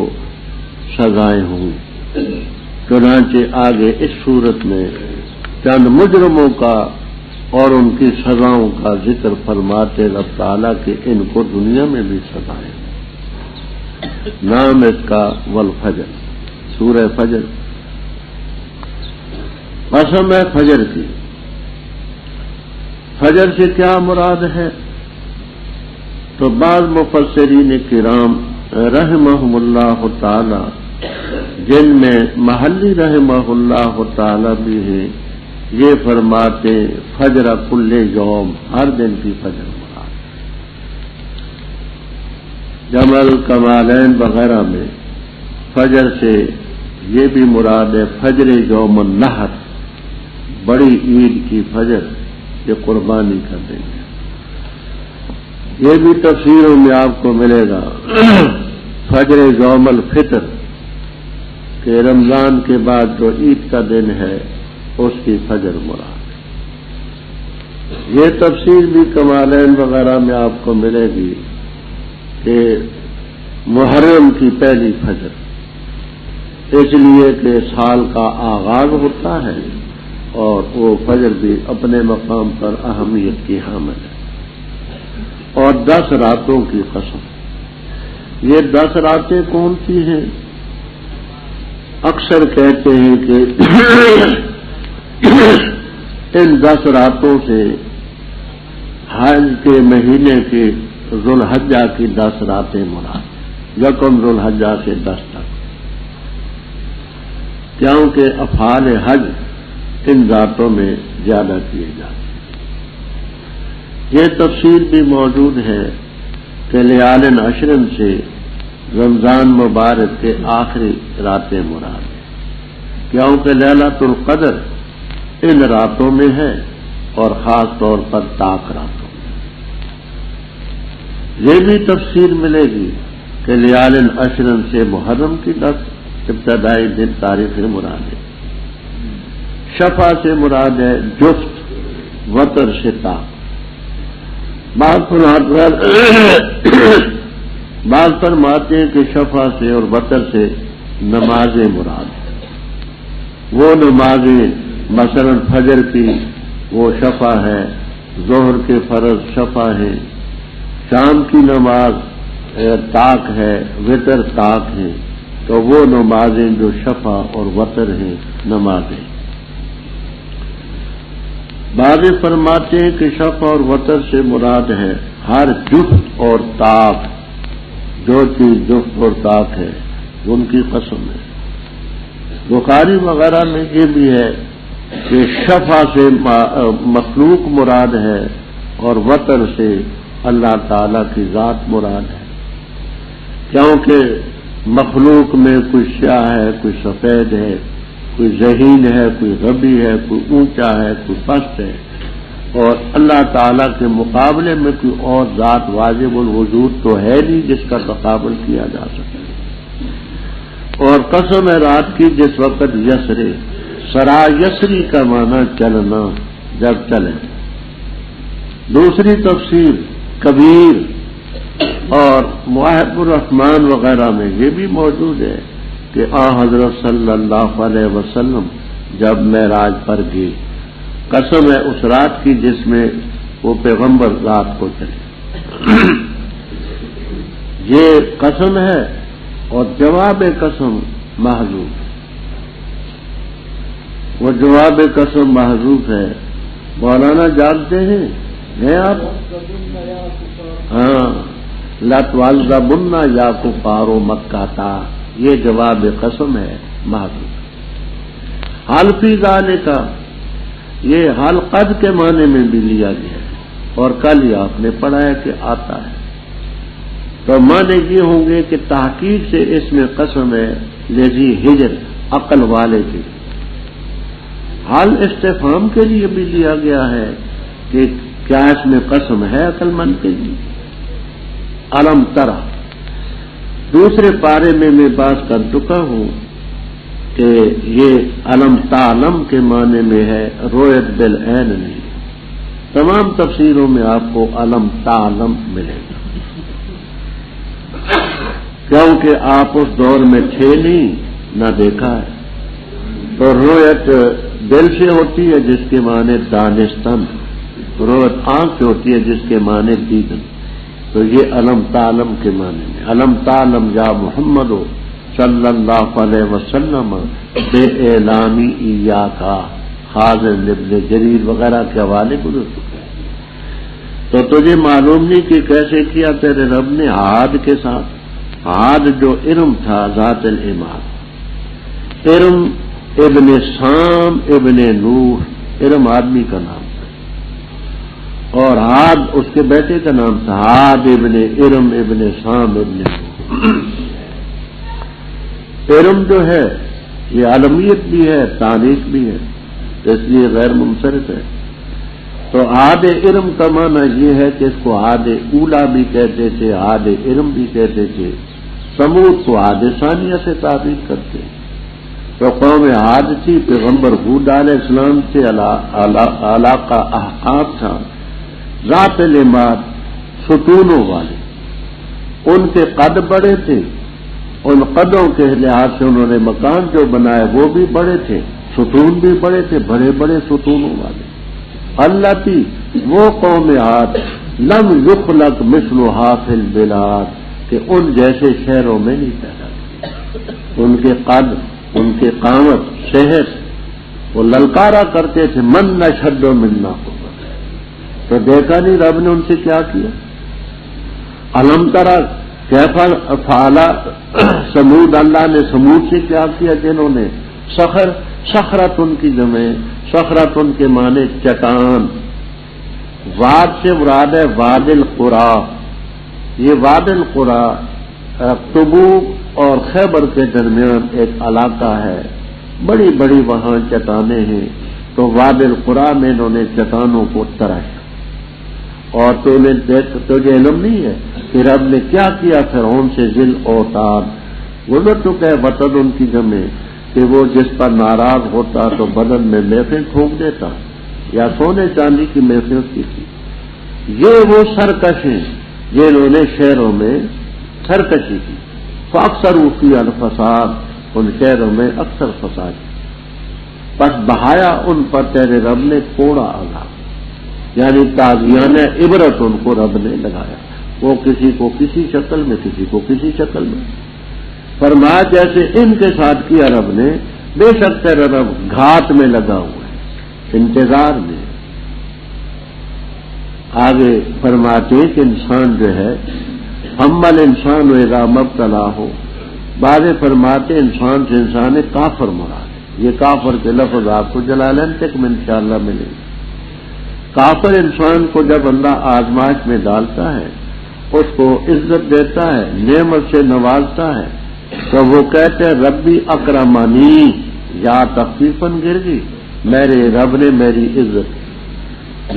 [SPEAKER 1] سزائیں ہوں گی۔ چنانچہ آگے اس صورت میں چند مجرموں کا اور ان کی سزاؤں کا ذکر فرماتے رب تعالیٰ کہ ان کو دنیا میں بھی سزائیں۔ نام اس کا والفجر، سورہ فجر، قسم ہے فجر کی۔ فجر سے کیا مراد ہے؟ تو بعض مفسرین کرام رحمہم اللہ تعالی، جن میں محلی رحمہ اللہ تعالی بھی ہے، یہ فرماتے فجر کل یوم، ہر دن کی فجر مراد۔ جمل کمالین وغیرہ میں فجر سے یہ بھی مراد ہے فجر یوم النحر، بڑی عید کی فجر، یہ قربانی کر دیں گے۔ یہ بھی تفسیروں میں آپ کو ملے گا فجر یوم الفطر، کہ رمضان کے بعد جو عید کا دن ہے اس کی فجر مراد۔ یہ تفسیر بھی کمالین وغیرہ میں آپ کو ملے گی کہ محرم کی پہلی فجر، اس لیے کہ سال کا آغاز ہوتا ہے اور وہ فجر بھی اپنے مقام پر اہمیت کی حامل ہے۔ اور 10 راتوں کی قسم، یہ 10 راتیں کون سی ہیں؟ اکثر کہتے ہیں کہ ان 10 راتوں سے حج کے مہینے کی ذوالحجہ کی 10 راتیں مراد، یکم ذوالحجہ سے 10 تک، کیونکہ افعال حج ان راتوں میں زیادہ کیے جاتے ہیں۔ یہ تفصیل بھی موجود ہے کہ لیال عشرن سے رمضان مبارک کے آخری راتیں مراد ہیں، کیونکہ لیلۃ القدر ان راتوں میں ہے اور خاص طور پر طاق راتوں میں۔ یہ بھی تفسیر ملے گی کہ لیال عشرن سے محرم کی 10 ابتدائی دن تاریخ مراد ہے۔ شفا سے مراد ہے جفت، وتر سے طاق۔ بعض فرماتے ہیں کہ شفا سے اور وتر سے نمازیں مراد ہیں۔ وہ نمازیں مثلا فجر کی وہ شفا ہے، ظہر کے فرض شفا ہے، شام کی نماز طاق ہے، وتر طاق ہے، تو وہ نمازیں جو شفا اور وتر ہیں نمازیں۔ بعض فرماتے ہیں کہ شفا اور وتر سے مراد ہے ہر جفت اور طاق، جو چیز جفت اور طاق ہے ان کی قسم ہے۔ بخاری وغیرہ میں یہ بھی ہے کہ شفا سے مخلوق مراد ہے اور وتر سے اللہ تعالی کی ذات مراد ہے، کیونکہ مخلوق میں کوئی سیاہ ہے، کوئی سفید ہے، کوئی ذہین ہے، کوئی غبی ہے، کوئی اونچا ہے، کوئی پست ہے، اور اللہ تعالیٰ کے مقابلے میں کوئی اور ذات واجب الوجود تو ہے نہیں جس کا تقابل کیا جا سکے۔ اور قسم ہے رات کی جس وقت یسرے، سرا یسری کا معنی چلنا، جب چلے۔ دوسری تفسیر کبیر اور مواہب الرحمان وغیرہ میں یہ بھی موجود ہے کہ حضرت صلی اللہ علیہ وسلم جب معراج پر گئے، قسم ہے اس رات کی جس میں وہ پیغمبر رات کو چلے۔ یہ قسم ہے اور جواب قسم محذوف، وہ جواب قسم محذوف ہے۔ مولانا جانتے ہیں آپ؟ ہاں، لَتُعَذَّبُنَّ یا کفارو مکہ تھا، یہ جواب قسم ہے محذوف۔ حال فی ذالک، یہ حال قد کے معنی میں بھی لیا گیا ہے، اور کل ہی آپ نے پڑھا ہے کہ آتا ہے، تو معنی یہ ہوں گے کہ تحقیق سے اس میں قسم ہے لذی ہجر، عقل والے کے لیے۔ حال استفہام کے لیے بھی لیا گیا ہے کہ کیا اس میں قسم ہے عقل مند کے لیے۔ علم ترى، دوسرے پارے میں بات کر چکا ہوں کہ یہ علم تعلم کے معنی میں ہے، رویت بالعین نہیں۔ تمام تفسیروں میں آپ کو علم تعلم ملے گا، کیونکہ آپ اس دور میں تھے نہیں، نہ دیکھا ہے۔ تو رویت دل سے ہوتی ہے جس کے معنی دانستن، رویت آنکھ سے ہوتی ہے جس کے معنی دیدن۔ تو یہ علم تعلم کے معنی میں، علم تعلم یا محمد صلی اللہ علیہ وسلم بے اعلامی ایاکا، خازن ابن جریر وغیرہ کے حوالے گزر چکے ہیں۔ تو تجھے معلوم نہیں کہ کیسے کیا تیرے رب نے عاد کے ساتھ، عاد جو ارم تھا ذات العماد، ارم ابن سام ابن نوح ارم آدمی کا نام تھا، اور عاد اس کے بیٹے کا نام تھا، عاد ابن ارم ابن سام ابن ارم جو ہے یہ عالمیت بھی ہے، تانیث بھی ہے، اس لیے غیر منصرف ہے۔ تو عاد ارم کا معنی یہ ہے کہ اس کو عاد اولا بھی کہتے تھے، عاد ارم بھی کہتے تھے۔ سمود کو عاد ثانیہ سے تعبیر کرتے ہیں۔ تو قوم عاد تھی، پیغمبر ہود علیہ السلام سے علاقہ احقاب تھا، ذات العماد، ستونوں والے، ان کے قد بڑے تھے، ان قدوں کے لحاظ سے انہوں نے مکان جو بنائے وہ بھی بڑے تھے، ستون بھی بڑے تھے، بڑے بڑے ستونوں والے۔ اللہ کی وہ قوم عاد لم یخلق مثلھا فی البلاد، کہ ان جیسے شہروں میں نہیں پیدا کی، ان کے قد، ان کے قامت، صحت، وہ للکارا کرتے تھے من نشد منا قوت۔ تو دیکھا نہیں رب نے ان سے کیا کیا؟ الم ترى کیف فعل سمود، اللہ نے سمود سے کیا کیا جنہوں نے صخرۃ ان کی جمع، صخرۃ ان کے معنی چٹان، واد سے مراد ہے واد القرا، یہ واد القرا تبوک اور خیبر کے درمیان ایک علاقہ ہے، بڑی بڑی وہاں چٹانیں ہیں، تو واد القرا میں انہوں نے چٹانوں کو تراشا۔ اور تجھے علم نہیں ہے کہ رب نے کیا کیا فرعون سے ذل اوتاد، گزر چکا ہے وطن ان کی جمع، کہ وہ جس پر ناراض ہوتا تو بدن میں میخیں ٹھونک دیتا یا سونے چاندی کی میخیں کی تھی۔ یہ وہ سرکش ہیں جنہوں نے شہروں میں سرکشی کی، فاکثر فی الفساد، ان شہروں میں اکثر فساد، پس بہایا ان پر تیرے رب نے کوڑا عذاب، یعنی تازیانہ عبرت ان کو رب نے لگایا، وہ کسی کو کسی شکل میں، کسی کو کسی شکل میں۔ فرمایا جیسے ان کے ساتھ کیا رب نے، بے شک تیرا رب گھات میں لگا ہوا ہے، انتظار میں۔ آگے فرماتے کہ انسان جو ہے حمل انسان و اذا مبتلا ہو، بعد فرماتے انسان سے انسان کافر مراد ہے، یہ کافر کے لفظ آپ کو جلالین تک میں انشاءاللہ ملے گا۔ کافر انسان کو جب اللہ آزمائش میں ڈالتا ہے، اس کو عزت دیتا ہے، نعمت سے نوازتا ہے، تو وہ کہتے ہیں ربی اکرمانی، یا تخفیفاً گر گئی، میرے رب نے میری عزت کی۔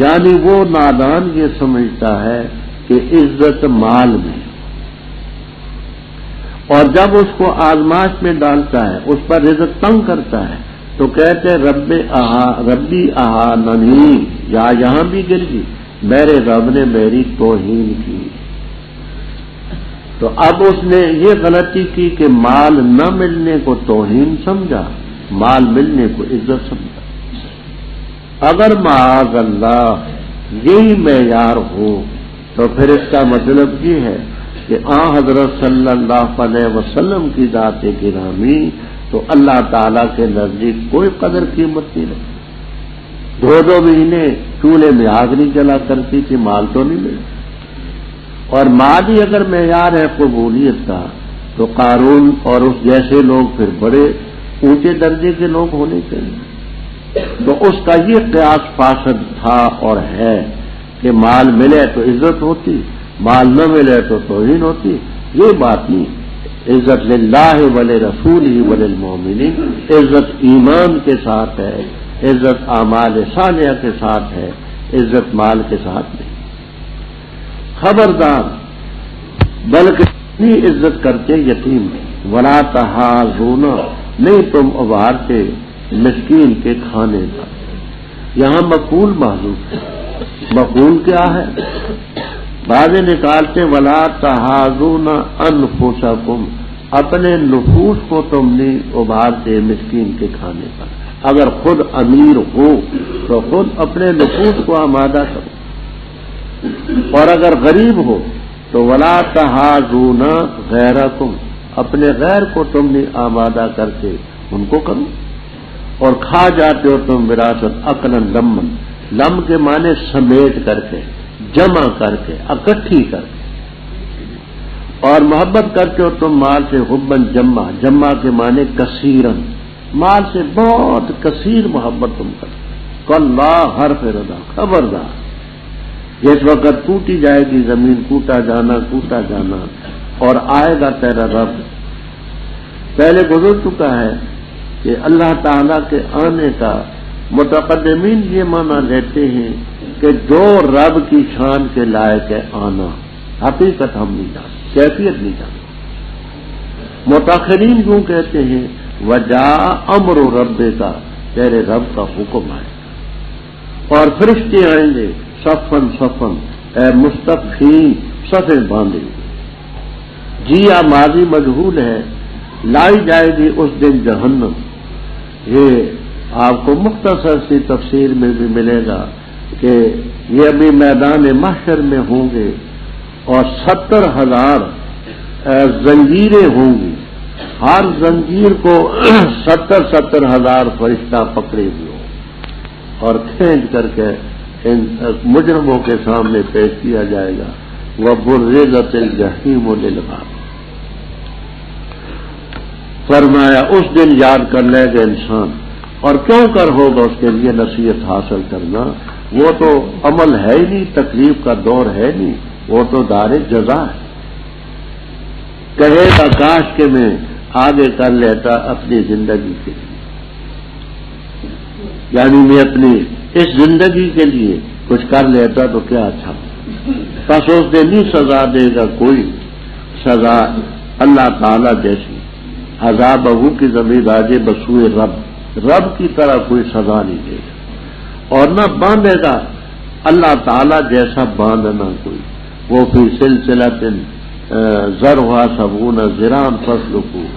[SPEAKER 1] یعنی وہ نادان یہ سمجھتا ہے کہ عزت مال میں، اور جب اس کو آزمائش میں ڈالتا ہے، اس پر رزق تنگ کرتا ہے، تو کہتے ہیں ربی اہاننی، یا یہاں بھی گر گئی، میرے رب نے میری توہین کی۔ تو اب اس نے یہ غلطی کی کہ مال نہ ملنے کو توہین سمجھا، مال ملنے کو عزت سمجھا۔ اگر معاذ اللہ یہی معیار ہو تو پھر اس کا مطلب یہ ہے کہ حضرت صلی اللہ علیہ وسلم کی ذات گرامی تو اللہ تعالیٰ کے نزدیک کوئی قدر قیمت نہیں رہتی۔ 2 مہینے چولہے میں آگ نہیں جلا کرتی تھی، مال تو نہیں ملتا۔ اور مال ہی اگر معیار ہے قبولیت کا، تو قارون اور اس جیسے لوگ پھر بڑے اونچے درجے کے لوگ ہونے چاہیے۔ تو اس کا یہ قیاس فاسد تھا اور ہے کہ مال ملے تو عزت ہوتی، مال نہ ملے تو توہین ہوتی۔ یہ بات نہیں، عزت للہ ولرسولہ وللمؤمنین، عزت ایمان کے ساتھ ہے، عزت اعمال صالحہ کے ساتھ ہے، عزت مال کے ساتھ نہیں۔ خبردار، بلکہ اتنی عزت کرتے یتیم ولا تحاضون، نہیں تم ابھارتے مسکین کے کھانے کا۔ یہاں مفعول محذوف ہے، مفعول کیا ہے؟ بعض نکالتے ولا تحاضون انفسکم، اپنے نفوس کو تم نہیں ابھارتے مسکین کے کھانے پر۔ اگر خود امیر ہو تو خود اپنے نفوس کو آمادہ کرو، اور اگر غریب ہو تو ولا تحاضون غیرکم، اپنے غیر کو تم نہیں آمادہ کرتے ان کو کرو، اور کھا جاتے ہو تم وراثت اکلن لمن، لم کے معنی سمیٹ کر کے، جمع کر کے، اکٹھی کر کے، اور محبت کرتے ہو تم مال سے حبن جمع، جمع کے معنی کثیرن، مال سے بہت کثیر محبت تم کرتے، کلا حرف ردا، خبردار جس وقت ٹوٹی جائے گی زمین، ٹوٹا جانا اور آئے گا تیرا رب۔ پہلے گزر چکا ہے کہ اللہ تعالی کے آنے کا متقدمین یہ معنی لیتے ہیں کہ جو رب کی شان کے لائق ہے آنا، حقیقت ہم نہیں جانتے، کیفیت نہیں جانتے۔ متاخرین یوں کہتے ہیں وجاء امر رب کا، تیرے رب کا حکم آئے گا اور فرشتے آئیں گے صفن صفن، اے مستقفین صفیں باندھیں گے۔ جیا ماضی مجہول ہے، لائی جائے گی اس دن جہنم۔ یہ آپ کو مختصر سی تفسیر میں بھی ملے گا کہ یہ ابھی میدان محشر میں ہوں گے اور 70,000 زنجیریں ہوں گی، ہر زنجیر کو 70,000 فرشتہ پکڑے ہوئے ہوں اور کھینچ کر کے ان مجرموں کے سامنے پیش کیا جائے گا۔ وَبُرِّزَتِ الْجَحِیمُ لِلْغَاوِینَ، فرمایا اس دن یاد کر لے گا انسان، اور کیوں کر ہوگا اس کے لیے نصیحت حاصل کرنا، وہ تو عمل ہے ہی نہیں، تکلیف کا دور ہے نہیں، وہ تو دار جزا ہے۔ کہے گا کاش کہ میں آگے کر لیتا اپنی زندگی کے لیے، یعنی میں اپنی اس زندگی کے لیے کچھ کر لیتا تو کیا اچھا۔ بس اس دن نہیں سزا دے گا کوئی، سزا اللہ تعالی جیسی عذاب ابو کی زمین راجے بسوئے رب کی طرح کوئی سزا نہیں دے گا، اور نہ باندھے گا اللہ تعالی جیسا باندھنا کوئی۔ وہ فی سلسلۃ ذرعھا 70 ذراعا فاسلکوہ،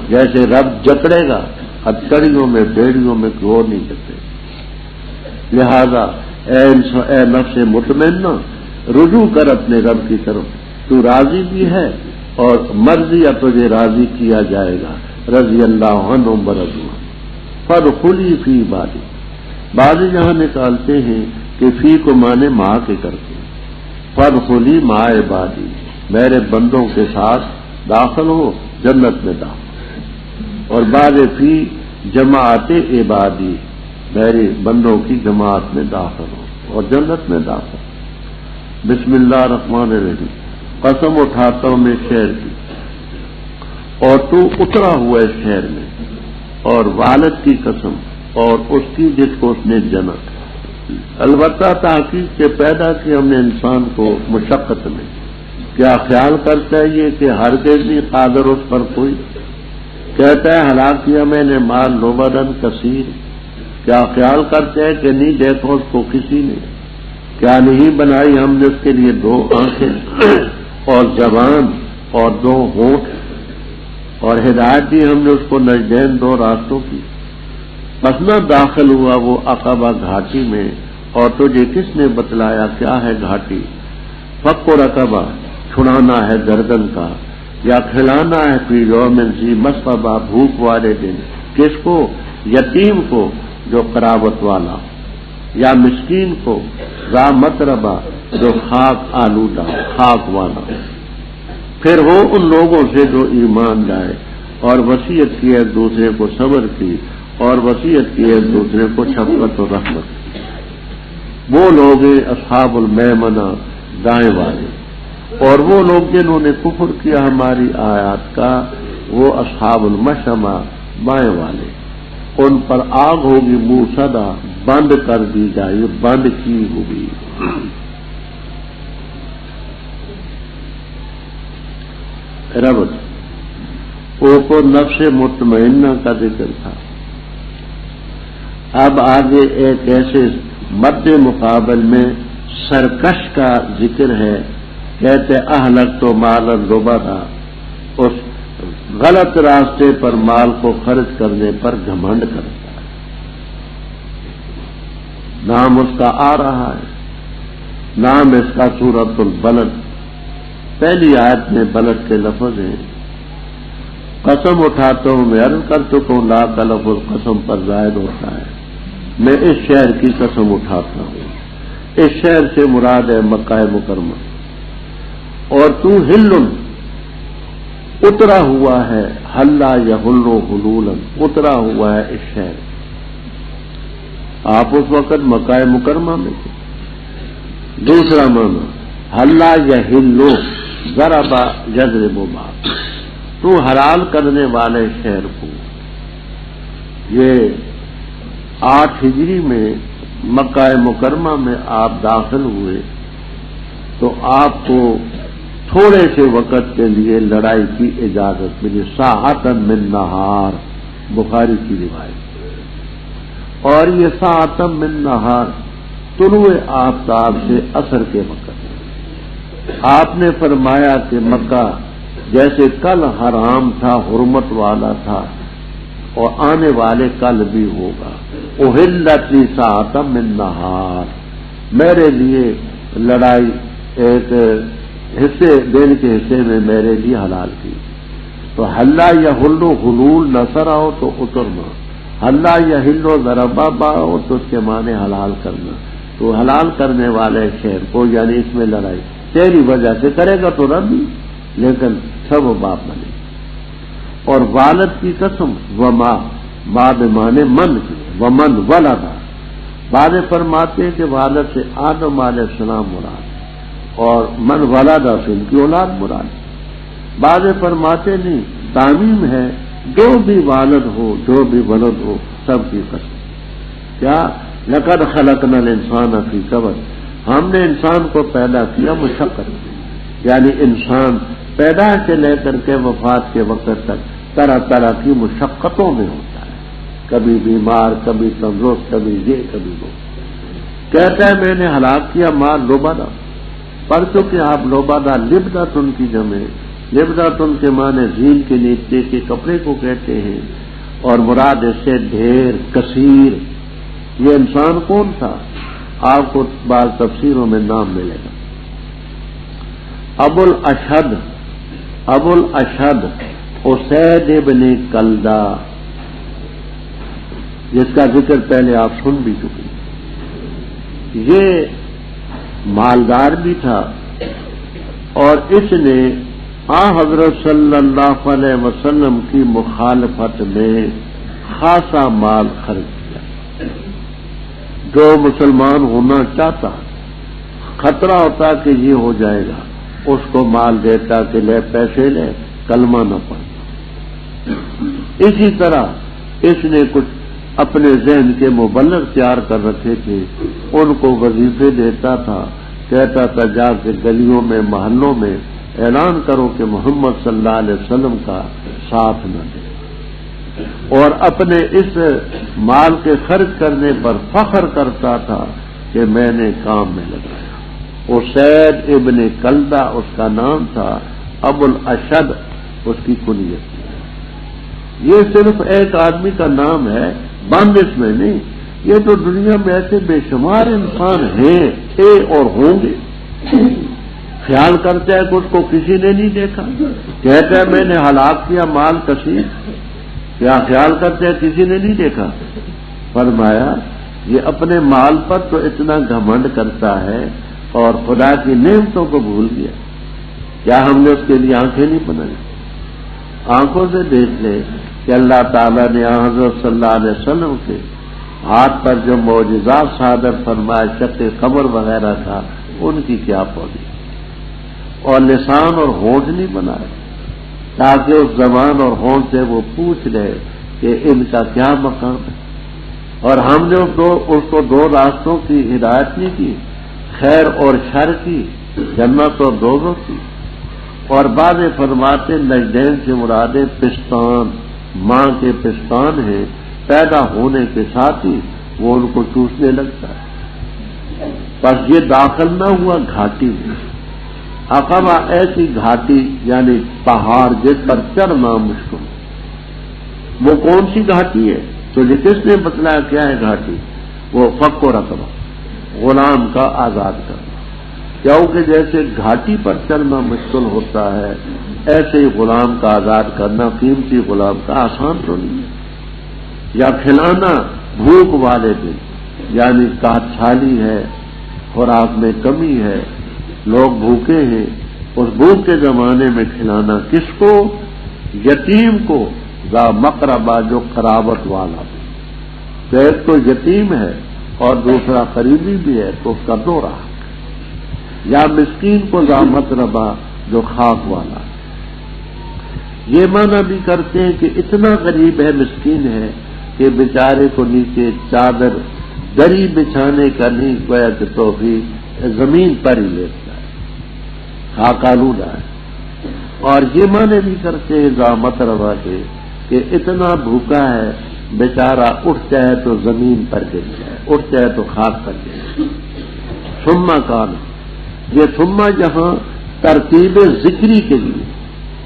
[SPEAKER 1] جیسے رب جکڑے گا ہتھکڑیوں میں بیڑیوں میں کوئی اور نہیں جکڑے گا۔ لہذا اے نفس مطمئنہ، رجوع کر اپنے رب کی طرف، تو راضی بھی ہے اور مرضی اب تجھے راضی کیا جائے گا۔ رضی اللہ عنہم ورضوا فادخلی فی عبادی، بعض یہاں نکالتے ہیں کہ فی کو معنی ماں کے کرتے ہیں، فادخلی مع عبادی، میرے بندوں کے ساتھ داخل ہو، جنت میں داخل، اور بعد فی جماعت عبادی، میرے بندوں کی جماعت میں داخل ہو اور جنت میں داخل۔ بسم اللہ الرحمن الرحیم، قسم اٹھاتا ہوں میں شہر کی اور تو اترا ہوا ہے شہر میں، اور والد کی قسم اور اس کی جس کو اس نے جنا۔ البتہ تحقیق کے پیدا کی ہم نے انسان کو مشقت میں، کیا خیال کرتا ہے یہ کہ ہرگز نہیں قادر اس پر کوئی؟ کہتا ہے ہلاک کیا میں نے مال لوبدن کثیر، کیا خیال کرتے ہیں کہ نہیں دیکھو اس کو کسی نے؟ کیا نہیں بنائی ہم نے اس کے لیے 2 آنکھیں اور زبان اور 2 ہونٹ، اور ہدایت دی ہم نے اس کو نجدین 2 راستوں کی؟ بس نہ داخل ہوا وہ عقبہ گھاٹی میں، اور تجھے کس نے بتلایا کیا ہے گھاٹی؟ فک و رقبہ، چھڑانا ہے گردن کا، یا کھلانا ہے فی یوم ذی مسغبہ، بھوک والے دن، کس کو؟ یتیم کو جو قرابت والا، یا مسکین کو، ذا متربہ جو خاک آلودہ خاک والا۔ پھر ہو ان لوگوں سے جو ایمان لائے اور وصیت کی ایک دوسرے کو صبر کی، اور وصیت کی ایک دوسرے کو شفقت و رحمت کی۔ وہ لوگ اصحاب المیمنہ، دائیں والے، اور وہ لوگ جنہوں نے کفر کیا ہماری آیات کا، وہ اصحاب المشأمہ، بائیں والے، ان پر آگ ہوگی موصدہ، بند کر دی جائے، بند کی ہوگی۔ ربط اوپر نفس مطمئنہ کا ذکر تھا، اب آگے ایک ایسے مد مقابل میں سرکش کا ذکر ہے۔ کہتے اہلک تو مال لبدا، اس غلط راستے پر مال کو خرچ کرنے پر گھمنڈ کرتا ہے۔ نام اس کا آ رہا ہے، نام اس کا سورۃ البلد، پہلی آیت میں بلد کے لفظ ہیں۔ قسم اٹھاتا ہوں، میں عرض کر چکا ہوں، لا کا لفظ قسم پر زائد ہوتا ہے۔ میں اس شہر کی قسم اٹھاتا ہوں، اس شہر سے مراد ہے مکہ مکرمہ، اور تو ہلن اترا ہوا ہے، حلہ یحل حلولا، اترا ہوا ہے اس شہر۔ آپ اس وقت مکہ مکرمہ میں تھے۔ دوسرا معنی حلّا یحلو ضرب یضرب ما، تو حلال کرنے والے شہر کو، یہ 8 ہجری میں مکہ مکرمہ میں آپ داخل ہوئے تو آپ کو تھوڑے سے وقت کے لیے لڑائی کی اجازت ملی، ساعتن من نہار، بخاری کی روایت۔ اور یہ ساعتن من نہار طلوع آفتاب سے عصر کے وقت آپ نے فرمایا کہ مکہ جیسے کل حرام تھا، حرمت والا تھا، اور آنے والے کل بھی ہوگا۔ احلت لی ساعتن من نہار، میرے لیے لڑائی ایک حصے دن کے حصے میں میرے لیے حلال کی۔ تو حلّا یحلو حلول نصر ہو تو اترنا، حلّا یحلو ضربا با ہو تو اس کے معنی حلال کرنا۔ تو حلال کرنے والے شہر کو یعنی اس میں لڑائی تیری وجہ سے کرے گا تو رب ہی، لیکن سب باپ بنے۔ اور والد کی قسم وما بعد مانے من کی، ومن ولدا، بعد فرماتے کہ والد سے آدم علیہ السلام مراد، اور من ولدا سے ان کی اولاد مراد۔ بعد فرماتے نہیں، تعمیم ہے، جو بھی والد ہو جو بھی ولد ہو سب کی قسم۔ کیا لقد خلقنا الانسان فی کبد، ہم نے انسان کو پیدا کیا مشقت، یعنی انسان پیدا سے لے کر کے وفات کے وقت تک طرح طرح کی مشقتوں میں ہوتا ہے، کبھی بیمار، کبھی تندرست، کبھی یہ کبھی وہ۔ کہتا ہے میں نے ہلاک کیا مال لبدا، پر چونکہ آپ لبدا لبدتن کی جمع، لبدتن کے معنی زین کے نیچے کے کپڑے کو کہتے ہیں، اور مراد اس سے ڈھیر کثیر۔ یہ انسان کون تھا؟ آپ کو بعض تفسیروں میں نام ملے گا۔ ابو الاشد اسید ابن کلدہ، جس کا ذکر پہلے آپ سن بھی چکے۔ یہ مالدار بھی تھا، اور اس نے حضرت صلی اللہ علیہ وسلم کی مخالفت میں خاصا مال خرچ کیا۔ جو مسلمان ہونا چاہتا، خطرہ ہوتا کہ یہ ہو جائے گا، اس کو مال دیتا کہ لے پیسے لے، کلمہ نہ پڑھتا۔ اسی طرح اس نے کچھ اپنے ذہن کے مبلغ تیار کر رکھے تھے، ان کو وظیفے دیتا تھا، کہتا تھا جا کے گلیوں میں محلوں میں اعلان کرو کہ محمد صلی اللہ علیہ وسلم کا ساتھ نہ دے، اور اپنے اس مال کے خرچ کرنے پر فخر کرتا تھا کہ میں نے کام میں لگایا۔ اسید ابن کلدہ اس کا نام تھا، ابو الاشد اس کی کنیت تھی۔ یہ صرف ایک آدمی کا نام ہے، بند اس میں نہیں، یہ تو دنیا میں ایسے بے شمار انسان ہیں، تھے اور ہوں گے۔ خیال کرتا ہے کہ اس کو کسی نے نہیں دیکھا، کہتا ہے میں نے ہلاک کیا مال کثیر، کیا خیال کرتے ہیں کسی نے نہیں دیکھا؟ فرمایا یہ اپنے مال پر تو اتنا گھمنڈ کرتا ہے اور خدا کی نعمتوں کو بھول گیا۔ کیا ہم نے اس کے لیے آنکھیں نہیں بنائی؟ آنکھوں سے دیکھ لے کہ اللہ تعالیٰ نے حضرت صلی اللہ علیہ وسلم کے ہاتھ پر جو معجزات صادر فرمائے، شق قمر وغیرہ تھا، ان کی کیا پوری، اور لسان اور ہونٹ نہیں بنائے تاکہ اس زبان اور ہونٹ سے وہ پوچھ لے کہ ان کا کیا مقام ہے۔ اور ہم نے اس کو دو راستوں کی ہدایت نہیں کی، خیر اور شر کی، جنت اور دوزخ کی۔ اور بعد فرماتے نجدین سے مرادے پستان، ماں کے پستان ہیں، پیدا ہونے کے ساتھ ہی وہ ان کو چوسنے لگتا ہے۔ بس یہ داخل نہ ہوا گھاٹی میں، عقبہ ایسی گھاٹی یعنی پہاڑ جس پر چڑھنا مشکل۔ وہ کون سی گھاٹی ہے؟ تو یہ کس نے بتلایا کیا ہے گھاٹی؟ وہ فک و رقبہ، غلام کا آزاد کرنا۔ کیونکہ جیسے گھاٹی پر چڑھنا مشکل ہوتا ہے، ایسے ہی غلام کا آزاد کرنا، قیمتی غلام کا آسان تو نہیں ہے۔ یا کھلانا بھوک والے دن، یعنی کاٹ چھالی ہے، خوراک میں کمی ہے، لوگ بھوکے ہیں، اس بھوک کے زمانے میں کھلانا کس کو؟ یتیم کو، ذا مقربہ جو قرابت والا۔ تو ایک تو یتیم ہے اور دوسرا قریبی بھی ہے تو اس کا دو راہ، یا مسکین کو زامت ربا جو خاک والا، یہ معنی بھی کرتے ہیں کہ اتنا غریب ہے، مسکین ہے کہ بیچارے کو نیچے چادر دری بچھانے کا نہیں گویا کہ توفیق زمین پر ہی لیتا ہے، خاک آلودہ ہے۔ اور یہ معنی بھی کرتے ہیں زامت ربا کے کہ اتنا بھوکا ہے بیچارہ، اٹھ جائے تو زمین پر گر جائے، اٹھ جائے تو خاک پر گر جائے۔ ثم کان، یہ ثم یہاں ترتیب ذکری کے لیے،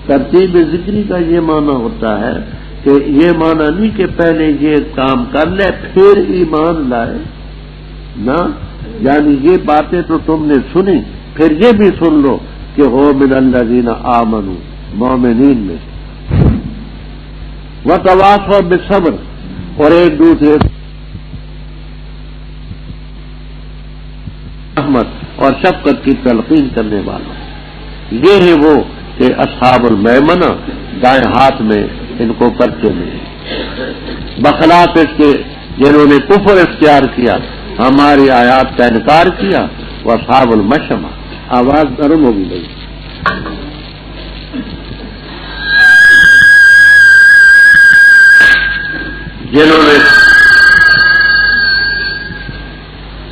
[SPEAKER 1] ترتیب ذکری کا یہ معنی ہوتا ہے کہ یہ معنی نہیں کہ پہلے یہ کام کر لے پھر ایمان لائے، نہ، یعنی یہ باتیں تو تم نے سنی، پھر یہ بھی سن لو کہ ہو من الذین آمنوا، مومنین میں، وتواصوا بالصبر، اور ایک دوسرے رحمت اور شفقت کی تلقین کرنے والا، یہ ہے وہ کہ اصحاب المیمنہ، دائیں ہاتھ میں ان کو پرچے ملے، بخلاف اس کے جنہوں نے کفر اختیار کیا، ہماری آیات کا انکار کیا، وہ اصحاب المشأمہ، آواز نرم ہوگی بھائی،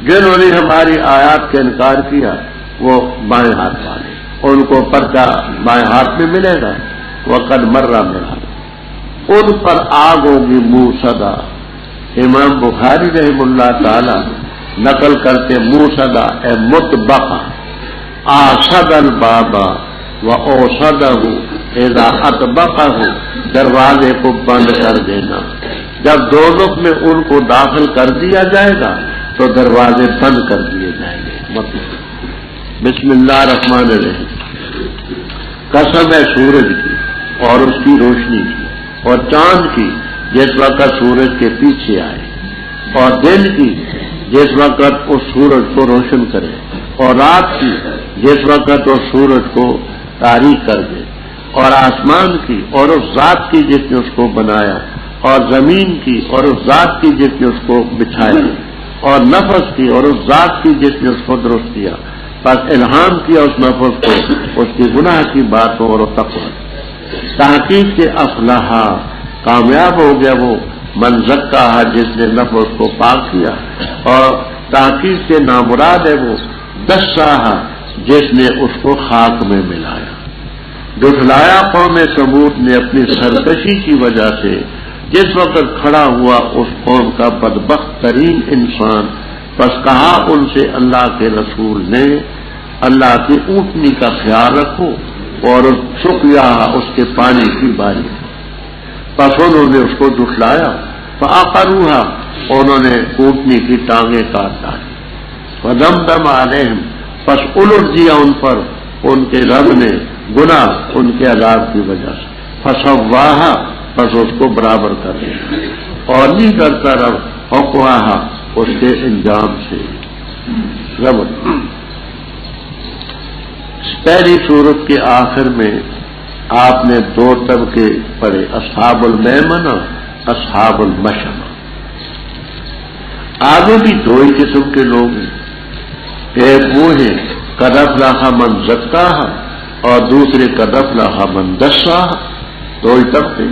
[SPEAKER 1] جنہوں نے ہماری آیات کا انکار کیا وہ بائیں ہاتھ والے، ان کو پرچہ بائیں ہاتھ میں ملے گا، وقد مرہ میرا، ان پر آگ ہوگی موسدا۔ امام بخاری رحم اللہ تعالی نقل کرتے موسدا اے مطبقہ، آسد البابا و اوسدہ اذا اطبقہ، دروازے کو بند کر دینا، جب دوزخ میں ان کو داخل کر دیا جائے گا تو دروازے بند کر دیے جائیں گے۔ مطلب بسم اللہ الرحمن الرحیم، قسم ہے سورج کی اور اس کی روشنی کی، اور چاند کی جس وقت سورج کے پیچھے آئے، اور دن کی جس وقت اس سورج کو روشن کرے، اور رات کی جس وقت اس سورج کو تاریک کر دے، اور آسمان کی اور اس ذات کی جس نے اس کو بنایا، اور زمین کی اور اس ذات کی جس نے اس کو بچھایا، اور نفس کی اور اس ذات کی جس نے اس کو درست کیا، بس الہام کیا اس نفس کو اس کی گناہ کی باتوں اور تقوی۔ تحقیق سے افلاح، کامیاب ہو گیا وہ، من زکاہا، جس نے نفس کو پاک کیا، اور تحقیق سے نامراد ہے وہ دساہا، جس نے اس کو خاک میں ملایا۔ جھٹلایا قوم ثمود نے اپنی سرکشی کی وجہ سے، جس وقت کھڑا ہوا اس قوم کا بدبخت ترین انسان، بس کہا ان سے اللہ کے رسول نے، اللہ کی اونٹنی کا خیال رکھو اور سقیا اس کے پانی کی باری، بس انہوں نے اس کو جھٹلایا، فعقروہا، انہوں نے اونٹنی کی ٹانگیں کاٹ ڈالی، فدمدم علیہم، بس الٹ دیا ان پر ان کے رب نے گناہ ان کے عذاب کی وجہ سے، فسواہا، بس اس کو برابر کر دیا، اور نہیں کرتا رب حقواہا، اس کے انجام سے۔ رب پہلی سورت کے آخر میں آپ نے دو طبقے پڑھے، اصحاب المیمنہ، اصحاب المشأمہ۔ آگے بھی دو ہی قسم کے لوگ ہیں، ایک وہ ہیں قد افلح من زکاہا، اور دوسرے قد افلح من دساہا، دو ہی طبقے،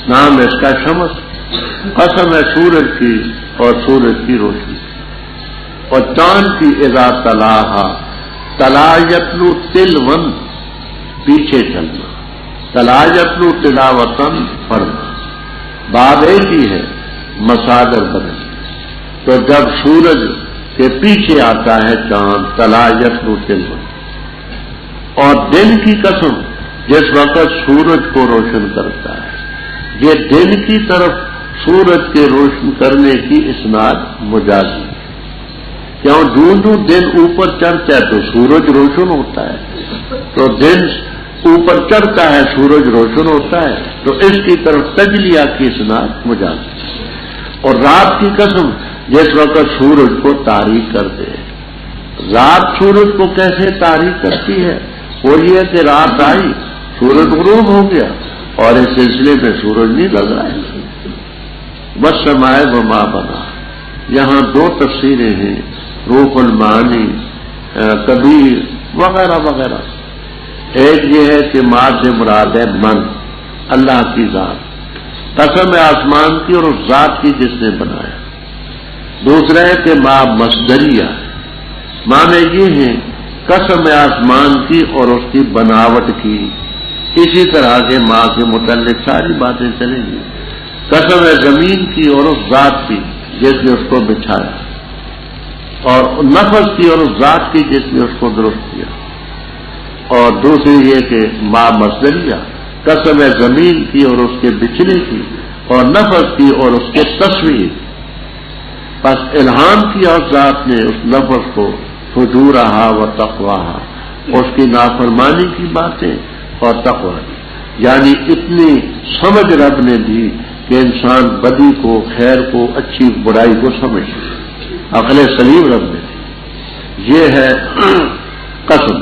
[SPEAKER 1] نام اس کا شمس، قسم ہے سورج کی اور سورج کی روشنی، اور چاند کی اذا تلاہا، تلا یتلو تلون، پیچھے چلنا، تلا یتلو تلاوتن، پڑھنا، باب ایک ہی ہے، مصادر بدل، تو جب سورج کے پیچھے آتا ہے چاند، تلا یتلو تلون، اور دن کی قسم جس وقت سورج کو روشن کرتا ہے، یہ دن کی طرف سورج کے روشن کرنے کی اسناد مجازی، کیوں جو دن اوپر چڑھتا ہے تو سورج روشن ہوتا ہے، تو دن اوپر چڑھتا ہے سورج روشن ہوتا ہے، تو اس کی طرف تجلیہ کی اسناد مجازی، اور رات کی قسم جس وقت سورج کو تاریک کرتے ہیں، رات سورج کو کیسے تاریک کرتی ہے؟ وہ یہ کہ رات آئی، سورج غروب ہو گیا، اور اس سلسلے میں سورج نہیں لگ رہا ہے۔ والسماء وما بنا،
[SPEAKER 2] یہاں دو تفسیریں ہیں، روح المعانی، کبیر وغیرہ وغیرہ۔ ایک یہ ہے کہ ماں سے مراد ہے من، اللہ کی ذات، قسم آسمان کی اور اس ذات کی جس نے بنایا۔ دوسرا ہے کہ ماں مصدریہ، معنی یہ ہے قسم آسمان کی اور اس کی بناوٹ کی۔ اسی طرح سے ماں کے متعلق ساری باتیں چلیں گی، قسم زمین کی اور اس ذات کی جس نے اس کو بچھایا، اور نفس کی اور اس ذات کی جس نے اس کو درست کیا۔ اور دوسری یہ کہ ماں مصدریہ، قسم زمین کی اور اس کے بچھنے کی، اور نفس کی اور اس کے تصویر۔ بس الہام کیا اس ذات نے اس نفس کو فجورہا و تقواہا، اس کی نافرمانی کی باتیں اور تقوی، یعنی اتنی سمجھ رب نے دی کہ انسان بدی کو، خیر کو، اچھی برائی کو سمجھ، عقل سلیم رب نے دی۔ یہ ہے قسم۔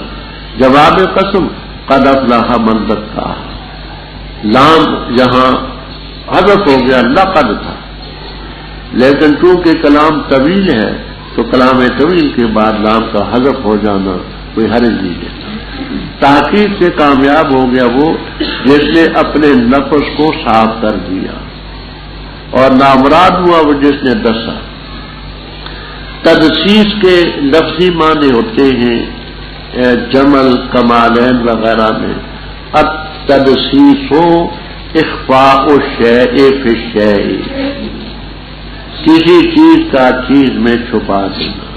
[SPEAKER 2] جواب قسم قد افلح من زکاہا، لام یہاں حذف ہو گیا، لقد تھا، لیکن چونکہ کلام طویل ہے تو کلام طویل کے بعد لام کا حذف ہو جانا کوئی حرج نہیں ہے۔ تحقیق سے کامیاب ہو گیا وہ جس نے اپنے نفس کو صاف کر دیا، اور نامراد ہوا وہ جس نے دسا۔ تدسیس کے لفظی معنی ہوتے ہیں جمل، کمالین وغیرہ میں، التدسیس اخفاء الشیء فی الشیء، کسی چیز کا چیز میں چھپا دینا۔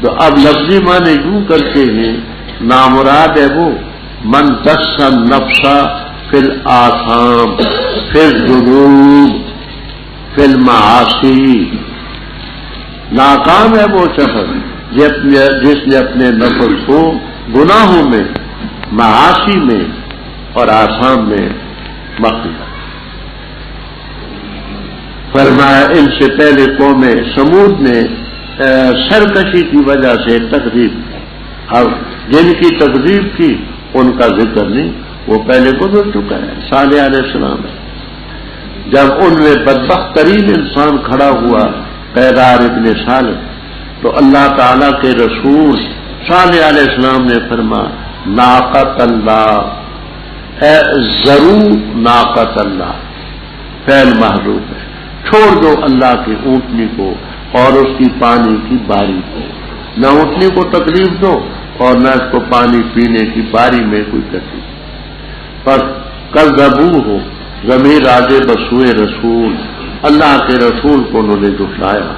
[SPEAKER 2] تو اب لفظی معنی یوں کرتے ہیں، نامراد ہے وہ من دس النفس فی الآثام فی الذنوب فی المعاصی، ناکام ہے وہ شخص جس نے اپنے نفس کو گناہوں میں، معاصی میں اور آثام میں مخفی۔ فرمایا ان سے پہلے قوم سمود نے سرکشی کی وجہ سے تکذیب کی، اب جن کی تکذیب کی ان کا ذکر نہیں، وہ پہلے گزر چکا ہے، صالح علیہ السلام ہے۔ جب ان میں بدبخت ترین انسان کھڑا ہوا قیدار ابن صالح، تو اللہ تعالیٰ کے رسول صالح علیہ السلام نے فرمایا ناقت اللہ، اے ضرور ناقت اللہ، فعل محذوف ہے، چھوڑ دو اللہ کی اونٹنی کو اور اس کی پانی کی باری کو، نہ اونٹنی کو تکلیف دو اور نہ اس کو پانی پینے کی باری میں کوئی تکلیف۔ پر کذبوہ ہو، ضمیر راجع بسوئے رسول، اللہ کے رسول کو انہوں نے جھٹلایا،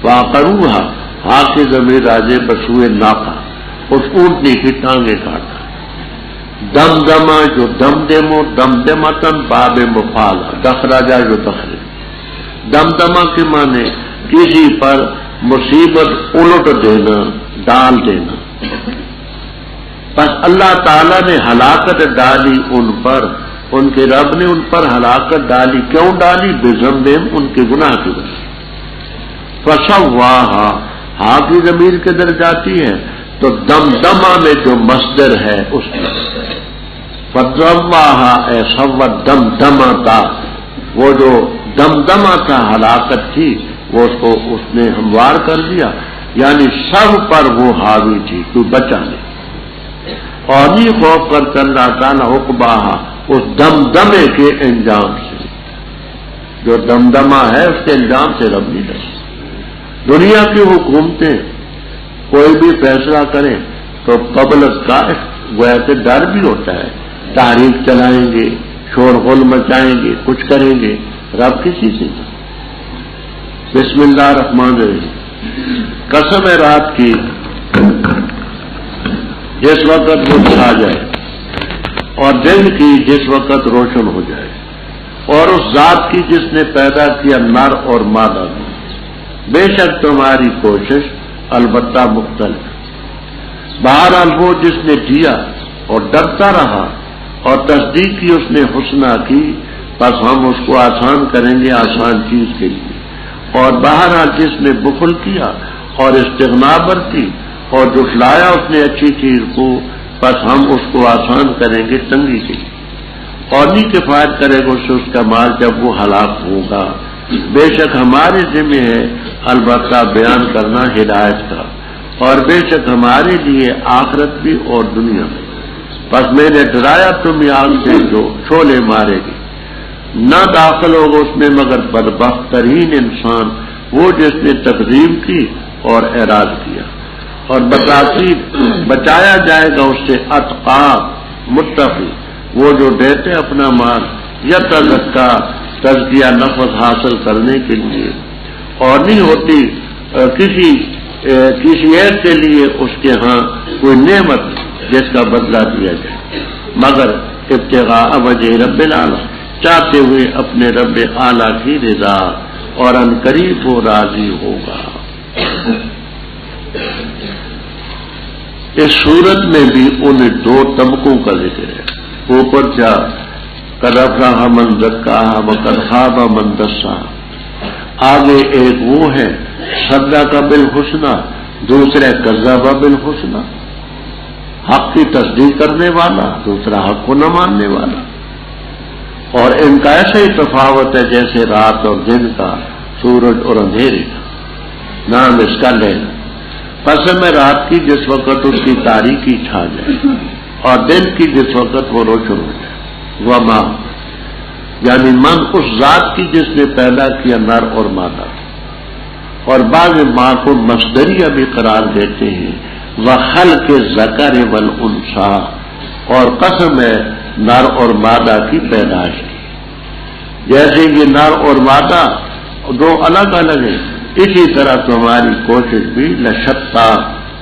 [SPEAKER 2] وعقروہا، ہاں کے ضمیر راجع بسوئے ناقہ، اس اونٹنی کی ٹانگیں کاٹا۔ دمدمہ جو دمدمو، دمدمتن باب مفعول، دخرجہ جو دخرج، دمدمہ کے معنی کسی پر مصیبت الٹ دینا، ڈال دینا۔ بس اللہ تعالیٰ نے ہلاکت ڈالی ان پر، ان کے رب نے ان پر ہلاکت ڈالی، کیوں ڈالی؟ بذنبہم، ان کے گناہ کی وجہ سے۔ فسواہا، ہاں کی ضمیر کے در جاتی ہے تو دمدمہ میں جو مصدر ہے اس میں، فسواہا اے سوت دمدمہ تھا، وہ جو دمدمہ تھا ہلاکت تھی وہ اس نے ہموار کر دیا، یعنی سب پر وہ حاوی تھی، کوئی بچا نہیں۔ اور نہیں خوف کر اللہ تعالیٰ عقباہا، اس دمدمے کے انجام سے، جو دمدمہ ہے اس کے انجام سے رب نہیں ڈرتا۔ دنیا کی حکومتیں کوئی بھی فیصلہ کریں تو پبلک کا گویا کہ ڈر بھی ہوتا ہے، تحریک چلائیں گے، شور غل مچائیں گے، کچھ کریں گے، رب کسی سے نہیں۔ بسم اللہ الرحمن الرحیم، قسم ہے رات کی جس وقت وہ چھا جائے، اور دن کی جس وقت روشن ہو جائے، اور اس ذات کی جس نے پیدا کیا نر اور مادہ کو، بے شک تمہاری کوشش البتہ مختلف۔ بہرحال وہ جس نے دیا اور ڈرتا رہا اور تصدیق کی اس نے حسنہ کی، بس ہم اس کو آسان کریں گے آسان چیز کے لیے۔ اور بہرحال جس نے بخل کیا اور استغنا برتی اور جھٹلایا اس نے اچھی چیز کو، بس ہم اس کو آسان کریں گے تنگی کے لیے۔ اور نہیں کفایت کرے گا اس سے اس کا مال جب وہ ہلاک ہوگا۔ بے شک ہمارے ذمہ ہے البتہ بیان کرنا ہدایت کا، اور بے شک ہمارے لیے آخرت بھی اور دنیا میں۔ بس میں نے ڈرایا تم آگ سے جو شعلے مارے گی، نہ داخل ہوگا اس میں مگر بدبخت ترین انسان، وہ جس نے تکذیب کی اور اعراض کیا، اور بچایا جائے گا اس سے اتقا متقی، وہ جو دیتے اپنا مال یا تزکیہ نفس حاصل کرنے کے لیے، اور نہیں ہوتی کسی ایک کے لیے اس کے ہاں کوئی نعمت جس کا بدلہ دیا جائے، مگر ابتغاء وجہ رب العالی، چاہتے ہوئے اپنے رب اعلیٰ کی رضا، اور ان قریب وہ راضی ہوگا۔ اس صورت میں بھی ان دو طبقوں کا ذکر ہے۔ اوپر کیا قد افلح من زکاہا وقد خاب من دساہا، آگے ایک وہ ہے صدق بالحسنی، دوسرے کذب بالحسنی، حق کی تصدیق کرنے والا، دوسرا حق کو نہ ماننے والا، اور ان کا ایسا ہی تفاوت ہے جیسے رات اور دن کا، سورج اور اندھیرے کا، نام اس کا لیل۔ پس میں رات کی جس وقت اس کی تاریکی چھا جائے اور دن کی جس وقت وہ روشن ہو جائے، وما یعنی من اس ذات کی جس نے پیدا کیا نر اور مادہ، اور بعض ماں کو مصدریہ بھی قرار دیتے ہیں، وخلق الذکر والانثی، اور قسم ہے نر اور مادہ کی پیدائش کی، جیسے یہ نر اور مادہ دو الگ الگ ہیں، اسی طرح تمہاری کوشش بھی لشتہ،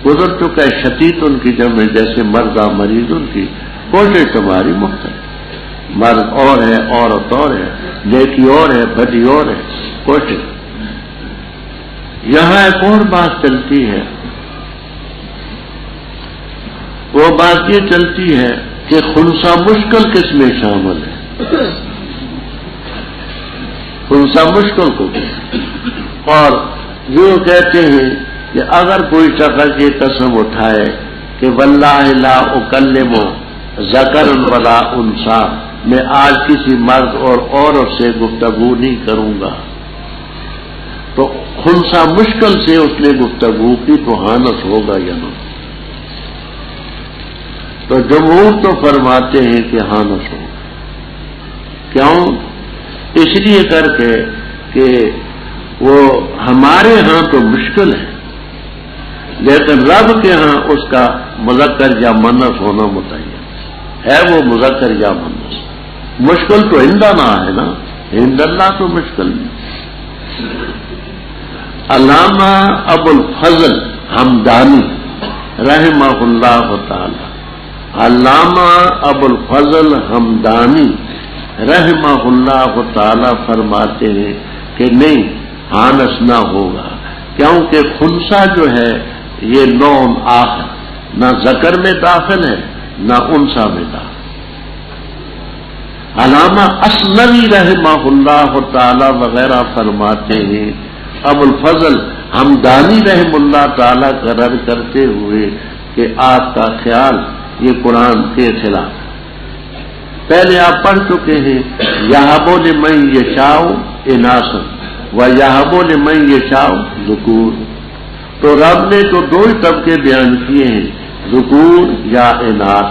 [SPEAKER 2] گزر چکا ہے شتیت ان کی جمع، جیسے مردہ مریض ان کی کوشش تمہاری مختلف، مرد اور ہے، عورت اور ہے، نیکی اور ہے، بدی اور ہے، کوشش۔ یہاں ایک اور بات چلتی ہے، وہ بات یہ چلتی ہے کہ خنثی مشکل کس میں شامل ہے، خنثی مشکل کو، اور یوں کہتے ہیں کہ اگر کوئی شخص یہ قسم اٹھائے کہ واللہ لا اکلم ذکر ولا انثی، میں آج کسی مرد اور عورت سے گفتگو نہیں کروں گا، تو خنثی مشکل سے اس نے گفتگو کی تو حانث ہوگا یا نہ؟ تو جمہور تو فرماتے ہیں کہ حانث ہوگا۔ کیوں؟ اس لیے کر کے کہ وہ ہمارے ہاں تو مشکل ہے، لیکن رب کے ہاں اس کا مذکر یا مؤنث ہونا متعین ہے، وہ مذکر یا مؤنث، مشکل تو عندنا ہے نا، عند اللہ تو مشکل نہیں۔ علامہ ابو الفضل حمدانی رحمہ اللہ تعالی، علامہ ابو الفضل حمدانی رحمہ اللہ تعالی فرماتے ہیں کہ نہیں، حانث نہ ہوگا، کیونکہ خنثی جو ہے یہ نوع آخر، نہ ذکر میں داخل ہے نہ انثی میں داخل۔ علامہ اصلوی رحمہ اللہ تعالی وغیرہ فرماتے ہیں، ابو الفضل حمدانی رحم اللہ تعالی کا رد کرتے ہوئے کہ آپ کا خیال یہ قرآن کے خلاف، پہلے آپ پڑھ چکے ہیں یہب لمن یشاء اناثا ویہب لمن یشاء ذکور، تو رب نے تو دو ہی طبقے بیان کیے ہیں، ذکور یا اناث۔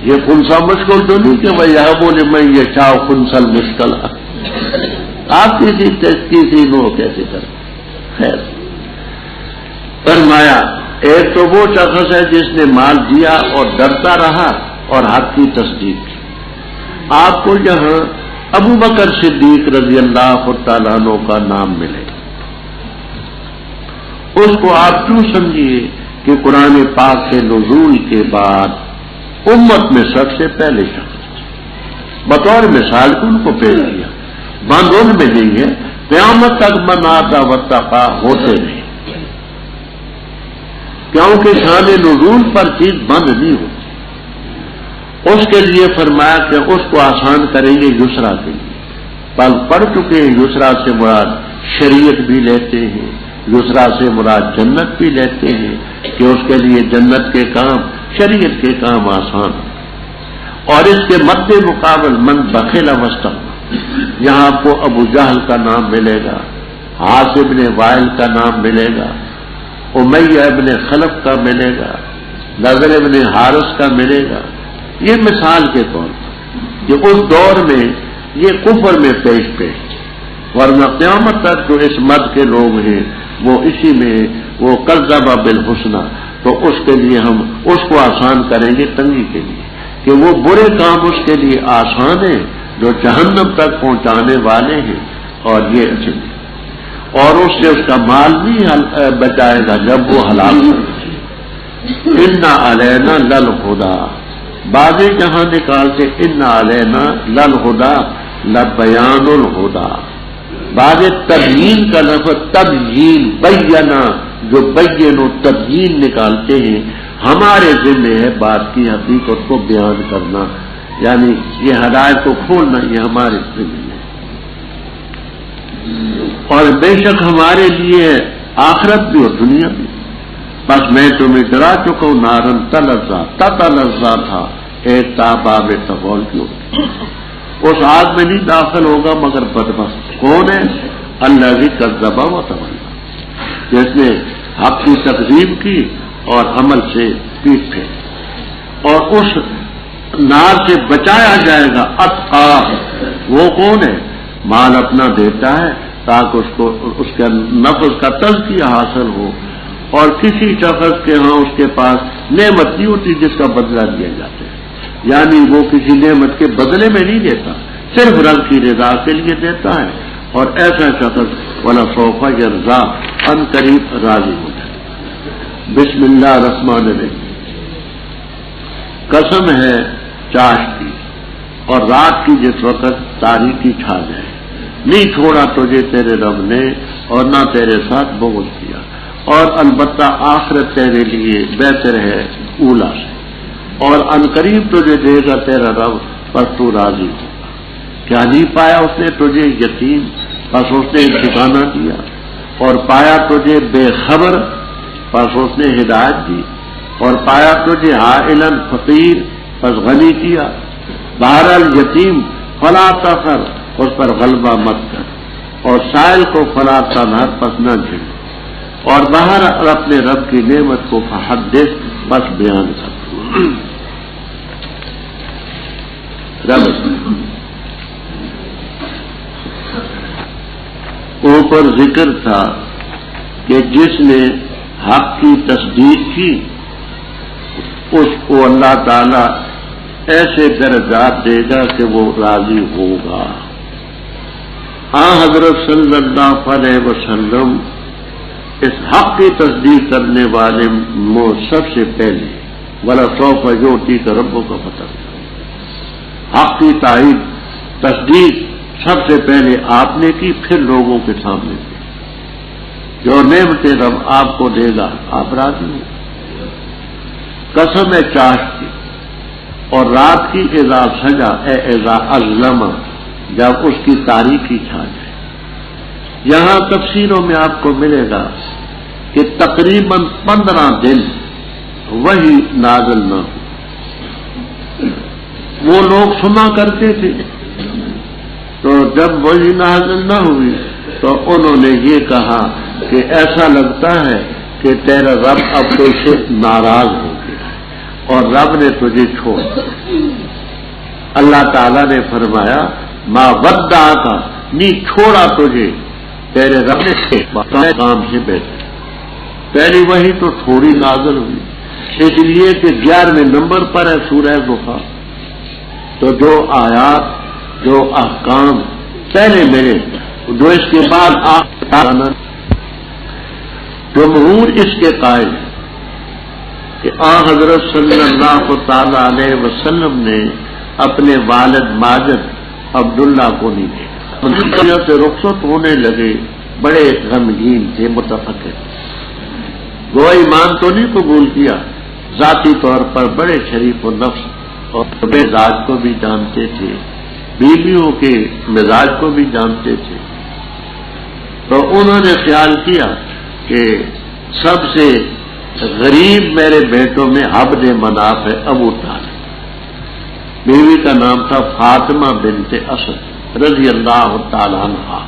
[SPEAKER 2] یہ خنثی مشکل تو نہیں کہ ویہب لمن یشاء خنثی المشکل، آپ کسی نو کیسے کریں؟ خیر، فرمایا ایک تو وہ شخص ہے جس نے مال دیا اور ڈرتا رہا اور حق کی تصدیق کی۔ آپ کو یہاں ابو بکر صدیق رضی اللہ تعالیٰ عنہ کا نام ملے، اس کو آپ کیوں سمجھیے کہ قرآن پاک کے نزول کے بعد امت میں سب سے پہلے شخص بطور مثال ان کو پیش کیا، بند ان میں نہیں ہے، قیامت تک من آتا واتقا ہوتے نہیں، کیونکہ شان نزول پر چیز بند نہیں ہوتی۔ اس کے لیے فرمایا کہ اس کو آسان کریں گے یسرا کے لیے، پل پڑھ چکے ہیں، یسرا سے مراد شریعت بھی لیتے ہیں، یسرا سے مراد جنت بھی لیتے ہیں کہ اس کے لیے جنت کے کام، شریعت کے کام آسان، اور اس کے مد مقابل من بخیل واستغنی، یہاں آپ کو ابو جہل کا نام ملے گا، عاص ابن وائل کا نام ملے گا، امیہ ابن خلف کا ملے گا، نضر ابن حارث کا ملے گا. یہ مثال کے طور پر کہ اس دور میں یہ کفر میں پیش ورنہ قیامت تک جو اس مد کے لوگ ہیں وہ اسی میں وہ کذب بالحسنی، تو اس کے لیے ہم اس کو آسان کریں گے تنگی کے لیے کہ وہ برے کام اس کے لیے آسان ہیں جو جہنم تک پہنچانے والے ہیں، اور یہ اچھے اور اس سے اس کا مال نہیں بچائے گا جب وہ ہلاک ہو. ان علینا للہدی، بعض جہاں نکالتے ان علینا للہدی لبیان الہدی، بعض تبیین کا لفظ تبیین بینا جو بین و تبیین نکالتے ہیں، ہمارے ذمہ ہے بات کی حقیقت کو بیان کرنا، یعنی یہ ہدایت کو کھولنا یہ ہمارے ذمہ ہے. اور بے شک ہمارے لیے آخرت بھی اور دنیا بھی. بس میں تمہیں ڈرا چکا ہوں نارن تلظا تتلظا تھا ایک تاباب تغول کی ہوتی، اس آگ میں نہیں داخل ہوگا مگر بدبخت. کون ہے؟ الذی کذب وتولی، جس نے حق کی تکذیب کی اور عمل سے پیٹ پھیری. اور اس نار سے بچایا جائے گا اتقا، وہ کون ہے؟ مال اپنا دیتا ہے تاکہ اس کے نفس کا تزکیہ حاصل ہو، اور کسی شخص کے ہاں اس کے پاس نعمت نہیں ہوتی جس کا بدلہ لیا جاتا ہے، یعنی وہ کسی نعمت کے بدلے میں نہیں دیتا، صرف رب کی رضا کے لیے دیتا ہے. اور ایسا شخص وَلَسَوْفَ يَرْضَىٰ ان قریب راضی ہو جائے. بسم اللہ الرحمن الرحیم. قسم ہے چاشت کی اور رات کی جس وقت تاریکی چھا جائے، نہیں چھوڑا تجھے تیرے رب نے اور نہ تیرے ساتھ بغض کیا، اور البتہ آخرت تیرے لیے بہتر ہے اولا سے، اور عنقریب تجھے دے گا تیرا رب پر تو راضی ہوگا. کیا نہیں پایا اس نے تجھے یتیم، بس اس نے ٹھکانہ دیا، اور پایا تجھے بے خبر، بس اس نے ہدایت دی، اور پایا تجھے عائلاً فقیر، بس غنی کیا. بہرحال یتیم فلا تفر، اس پر غلبہ مت کر، اور سائل کو فلا تنہر، پس نہ جھڑ، اور باہر اپنے رب کی نعمت کو فحدث، بس بیان کر. رب اوپر ذکر تھا کہ جس نے حق کی تصدیق کی اس کو اللہ تعالی ایسے درجات دے گا کہ وہ راضی ہوگا. ہاں حضرت صلی اللہ علیہ وسلم اس حق کی تصدیق کرنے والے سب سے پہلے وَلَسَوْفَ يُعْطِيكَ رَبُّكَ فَتَرْضَىٰ، حق کی تائید تصدیق سب سے پہلے آپ نے کی، پھر لوگوں کے سامنے کی. جو نعمت رب آپ کو دے گا آپ راضی ہوں. قسم ہے چاشت کی اور رات کی اذا سجا اے اذا اظلم، جب اس کی تاریکی چھا جائے. یہاں تفسیروں میں آپ کو ملے گا کہ تقریباً 15 دن وہی نازل نہ ہو. وہ لوگ سنا کرتے تھے، تو جب وہی نازل نہ ہوئی تو انہوں نے یہ کہا کہ ایسا لگتا ہے کہ تیرا رب اب تو سے ناراض ہو گیا اور رب نے تجھے چھوڑ. اللہ تعالیٰ نے فرمایا ما ودعک، نہیں چھوڑا تجھے تیرے رب نے کام سے بہتر. پہلی وہی تو تھوڑی نازل ہوئی، اس لیے کہ 11ویں نمبر پر ہے سورہ ضحیٰ. تو جو آیات جو احکام پہلے میرے جو اس کے بعد جمہور اس کے قائل ہے کہ حضرت صلی اللہ تعالی علیہ وسلم نے اپنے والد ماجد عبداللہ کو نہیں دیکھا. سے رخصت ہونے لگے، بڑے غمگین تھے، متفکر، وہ ایمان تو نہیں قبول کیا، ذاتی طور پر بڑے شریف و نفس اور مزاج کو بھی جانتے تھے، بیویوں کے مزاج کو بھی جانتے تھے. تو انہوں نے خیال کیا کہ سب سے غریب میرے بیٹوں میں عبد مناف ہے ابو طالب. بیوی کا نام تھا فاطمہ بنت اسد رضی اللہ تعالیٰ عنہا.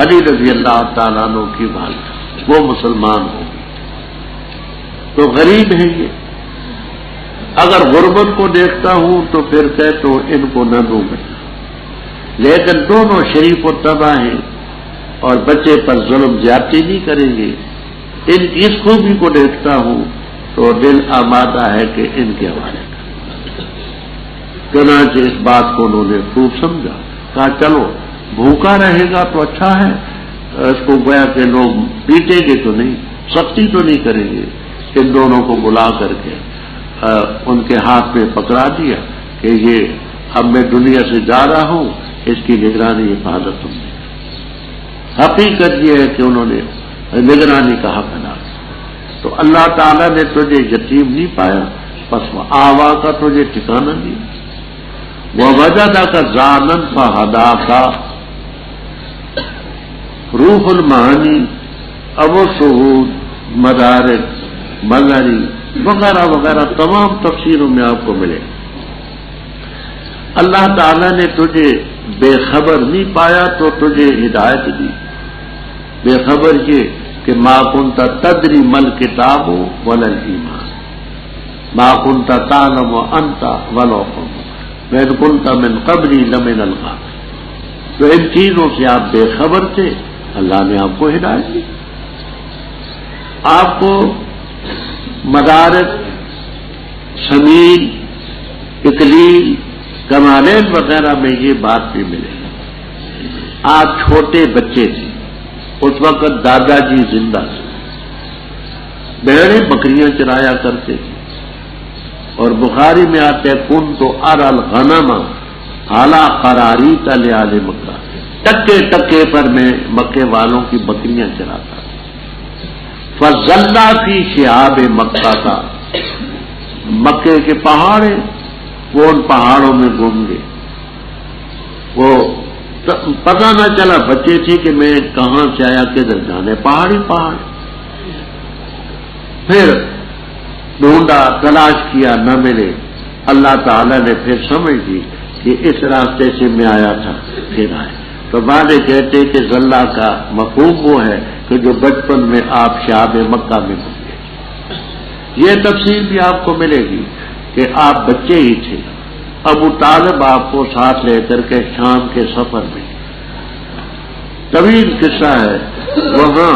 [SPEAKER 2] علی رضی اللہ تعالیٰ عنہ کی والدہ، وہ مسلمان ہو گئی تو غریب ہے یہ۔ اگر غربت کو دیکھتا ہوں تو پھر کہتا ہوں ان کو نہ دوں گا، لیکن دونوں شریف و تباہ ہیں اور بچے پر ظلم زیادتی نہیں کریں گے۔ ان کی اس خوبی کو دیکھتا ہوں تو دل آمادہ ہے کہ ان کے حوالے کر۔ چنانچہ اس بات کو انہوں نے خوب سمجھا، کہا چلو بھوکا رہے گا تو اچھا ہے، اس کو گویا کہ لوگ پیٹیں گے تو نہیں، سختی تو نہیں کریں گے۔ ان دونوں کو بلا کر کے ان کے ہاتھ میں پکڑا دیا کہ یہ اب میں دنیا سے جا رہا ہوں، اس کی نگرانی حفاظت تم نے۔ حقیقت یہ ہے کہ انہوں نے نگرانی کا حق ادا کیا۔ تو اللہ تعالیٰ نے تجھے یتیم نہیں پایا، پس آوا کا تجھے ٹھکانہ دیا۔ وَوَجَدَكَ ضَالًا فَهَدَاكَ، روح المعانی، ابو شہود، مدارک، مظہری وغیرہ وغیرہ تمام تفسیروں میں آپ کو ملے۔ اللہ تعالیٰ نے تجھے بے خبر نہیں پایا تو تجھے ہدایت دی۔ بے خبر یہ کہ ما کنت تدری مل کتاب ولا الایمان، ما کنت تعلم انت ولا قوم وان کنت من قبلی لمن الغافلین۔ تو ان چیزوں سے آپ بے خبر تھے، اللہ نے آپ کو ہدایت دی۔ آپ کو مدارک، شمیل، اکلیل، کمالین وغیرہ میں یہ بات بھی ملے گی۔ آپ چھوٹے بچے تھے، اس وقت دادا جی زندہ تھے، بھیڑیں بکریاں چرایا کرتے تھے، اور بخاری میں آتے کن تو الغنم اعلیٰ قراری تلیال مکہ، ٹکے ٹکے پر میں مکے والوں کی بکریاں چراتا تھا۔ فضلہ فی شعاب مکہ کا، مکے کے پہاڑ ہیں، وہ ان پہاڑوں میں گم گئے، وہ پتہ نہ چلا، بچے تھے کہ میں کہاں سے آیا کدھر جانے، پہاڑی پہاڑ۔ پھر ڈھونڈا، تلاش کیا، نہ ملے۔ اللہ تعالیٰ نے پھر سمجھ دی کہ اس راستے سے میں آیا تھا، پھر آئے۔ تو بعد کہتے کہ ذلہ کا مفہوم وہ ہے کہ جو بچپن میں آپ شعاب مکہ میں گم گئے۔ یہ تفصیل بھی آپ کو ملے گی کہ آپ بچے ہی تھے، ابو طالب آپ کو ساتھ لے کر کے شام کے سفر میں، طویل قصہ ہے، وہاں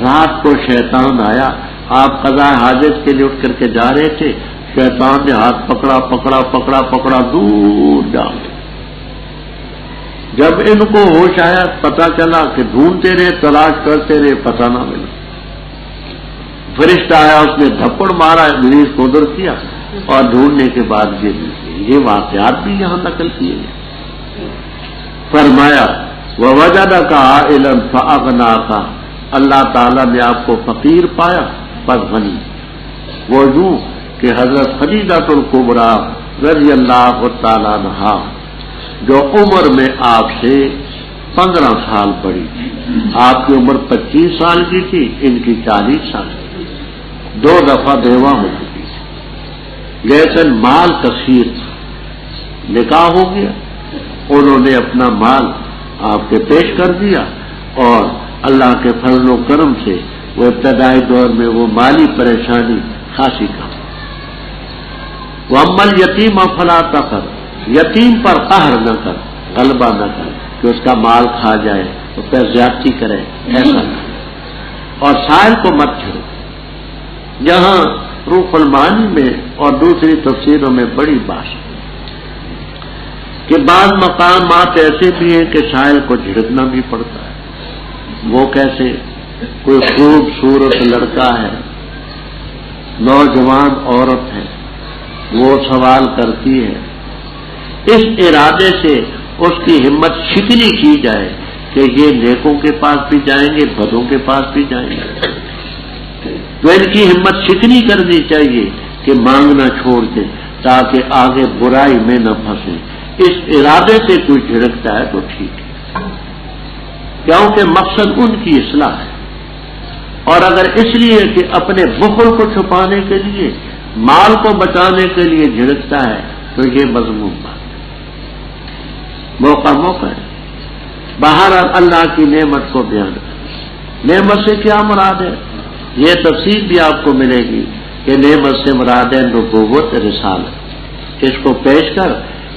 [SPEAKER 2] رات کو شیطان آیا، آپ قضاء حاجت کے لیے اٹھ کر کے جا رہے تھے، شیطان نے ہاتھ پکڑا پکڑا پکڑا پکڑا دور ڈال دیا۔ جب ان کو ہوش آیا، پتا چلا کہ ڈھونڈتے رہے، تلاش کرتے رہے، پتہ نہ ملا۔ فرشتہ آیا، اس نے دھپڑ مارا، ابلیس کو ادھر کیا، اور ڈھونڈنے کے بعد یہ واقعات بھی یہاں نقل کیے گئے۔ فرمایا وَوَجَدَكَ عَائِلًا فَأَغْنَاكَ، اللہ تعالیٰ نے آپ کو فقیر پایا پس غنی۔ وہ یوں کہ حضرت خدیجہ الکبریٰ رضی اللہ تعالیٰ عنہا، جو عمر میں آپ سے 15 سال بڑی تھی، آپ کی عمر 25 سال کی تھی، ان کی 40 سال کی، 2 دفعہ بیوہ ہو چکی تھی، لیکن مال کثیر تھا، نکاح ہو گیا، انہوں نے اپنا مال آپ کے پیش کر دیا، اور اللہ کے فضل و کرم سے وہ ابتدائی دور میں وہ مالی پریشانی خاصی کم۔ وَأَمَّا الْيَتِيمَ فَلَا تَقْهَرْ، یتیم پر قہر نہ کر، غلبہ نہ کر کہ اس کا مال کھا جائے تو پھر زیادتی کرے، ایسا نہ، اور سائل کو مت چھوڑو۔ یہاں روح المعانی میں اور دوسری تفسیروں میں بڑی بات ہے کہ بعض مقامات ایسے بھی ہیں کہ سائل کو جھڑکنا بھی پڑتا ہے۔ وہ کیسے؟ کوئی خوبصورت لڑکا ہے، نوجوان عورت ہے، وہ سوال کرتی ہے، اس ارادے سے اس کی ہمت شکنی کی جائے کہ یہ نیکوں کے پاس بھی جائیں گے، بدوں کے پاس بھی جائیں گے، تو ان کی ہمت شکنی کرنی چاہیے کہ مانگنا چھوڑ دیں تاکہ آگے برائی میں نہ پھنسے۔ اس ارادے سے کوئی جھڑکتا ہے تو ٹھیک ہے، کیونکہ مقصد ان کی اصلاح ہے، اور اگر اس لیے کہ اپنے بخل کو چھپانے کے لیے، مال کو بچانے کے لیے جھڑکتا ہے تو یہ مذموم بات ہے، موقع ہے۔ بہرحال اللہ کی نعمت کو بیان کر۔ نعمت سے کیا مراد ہے؟ یہ تفصیل بھی آپ کو ملے گی کہ نعمت سے مراد ہے نبوت رسالت۔ اس کو پیش کر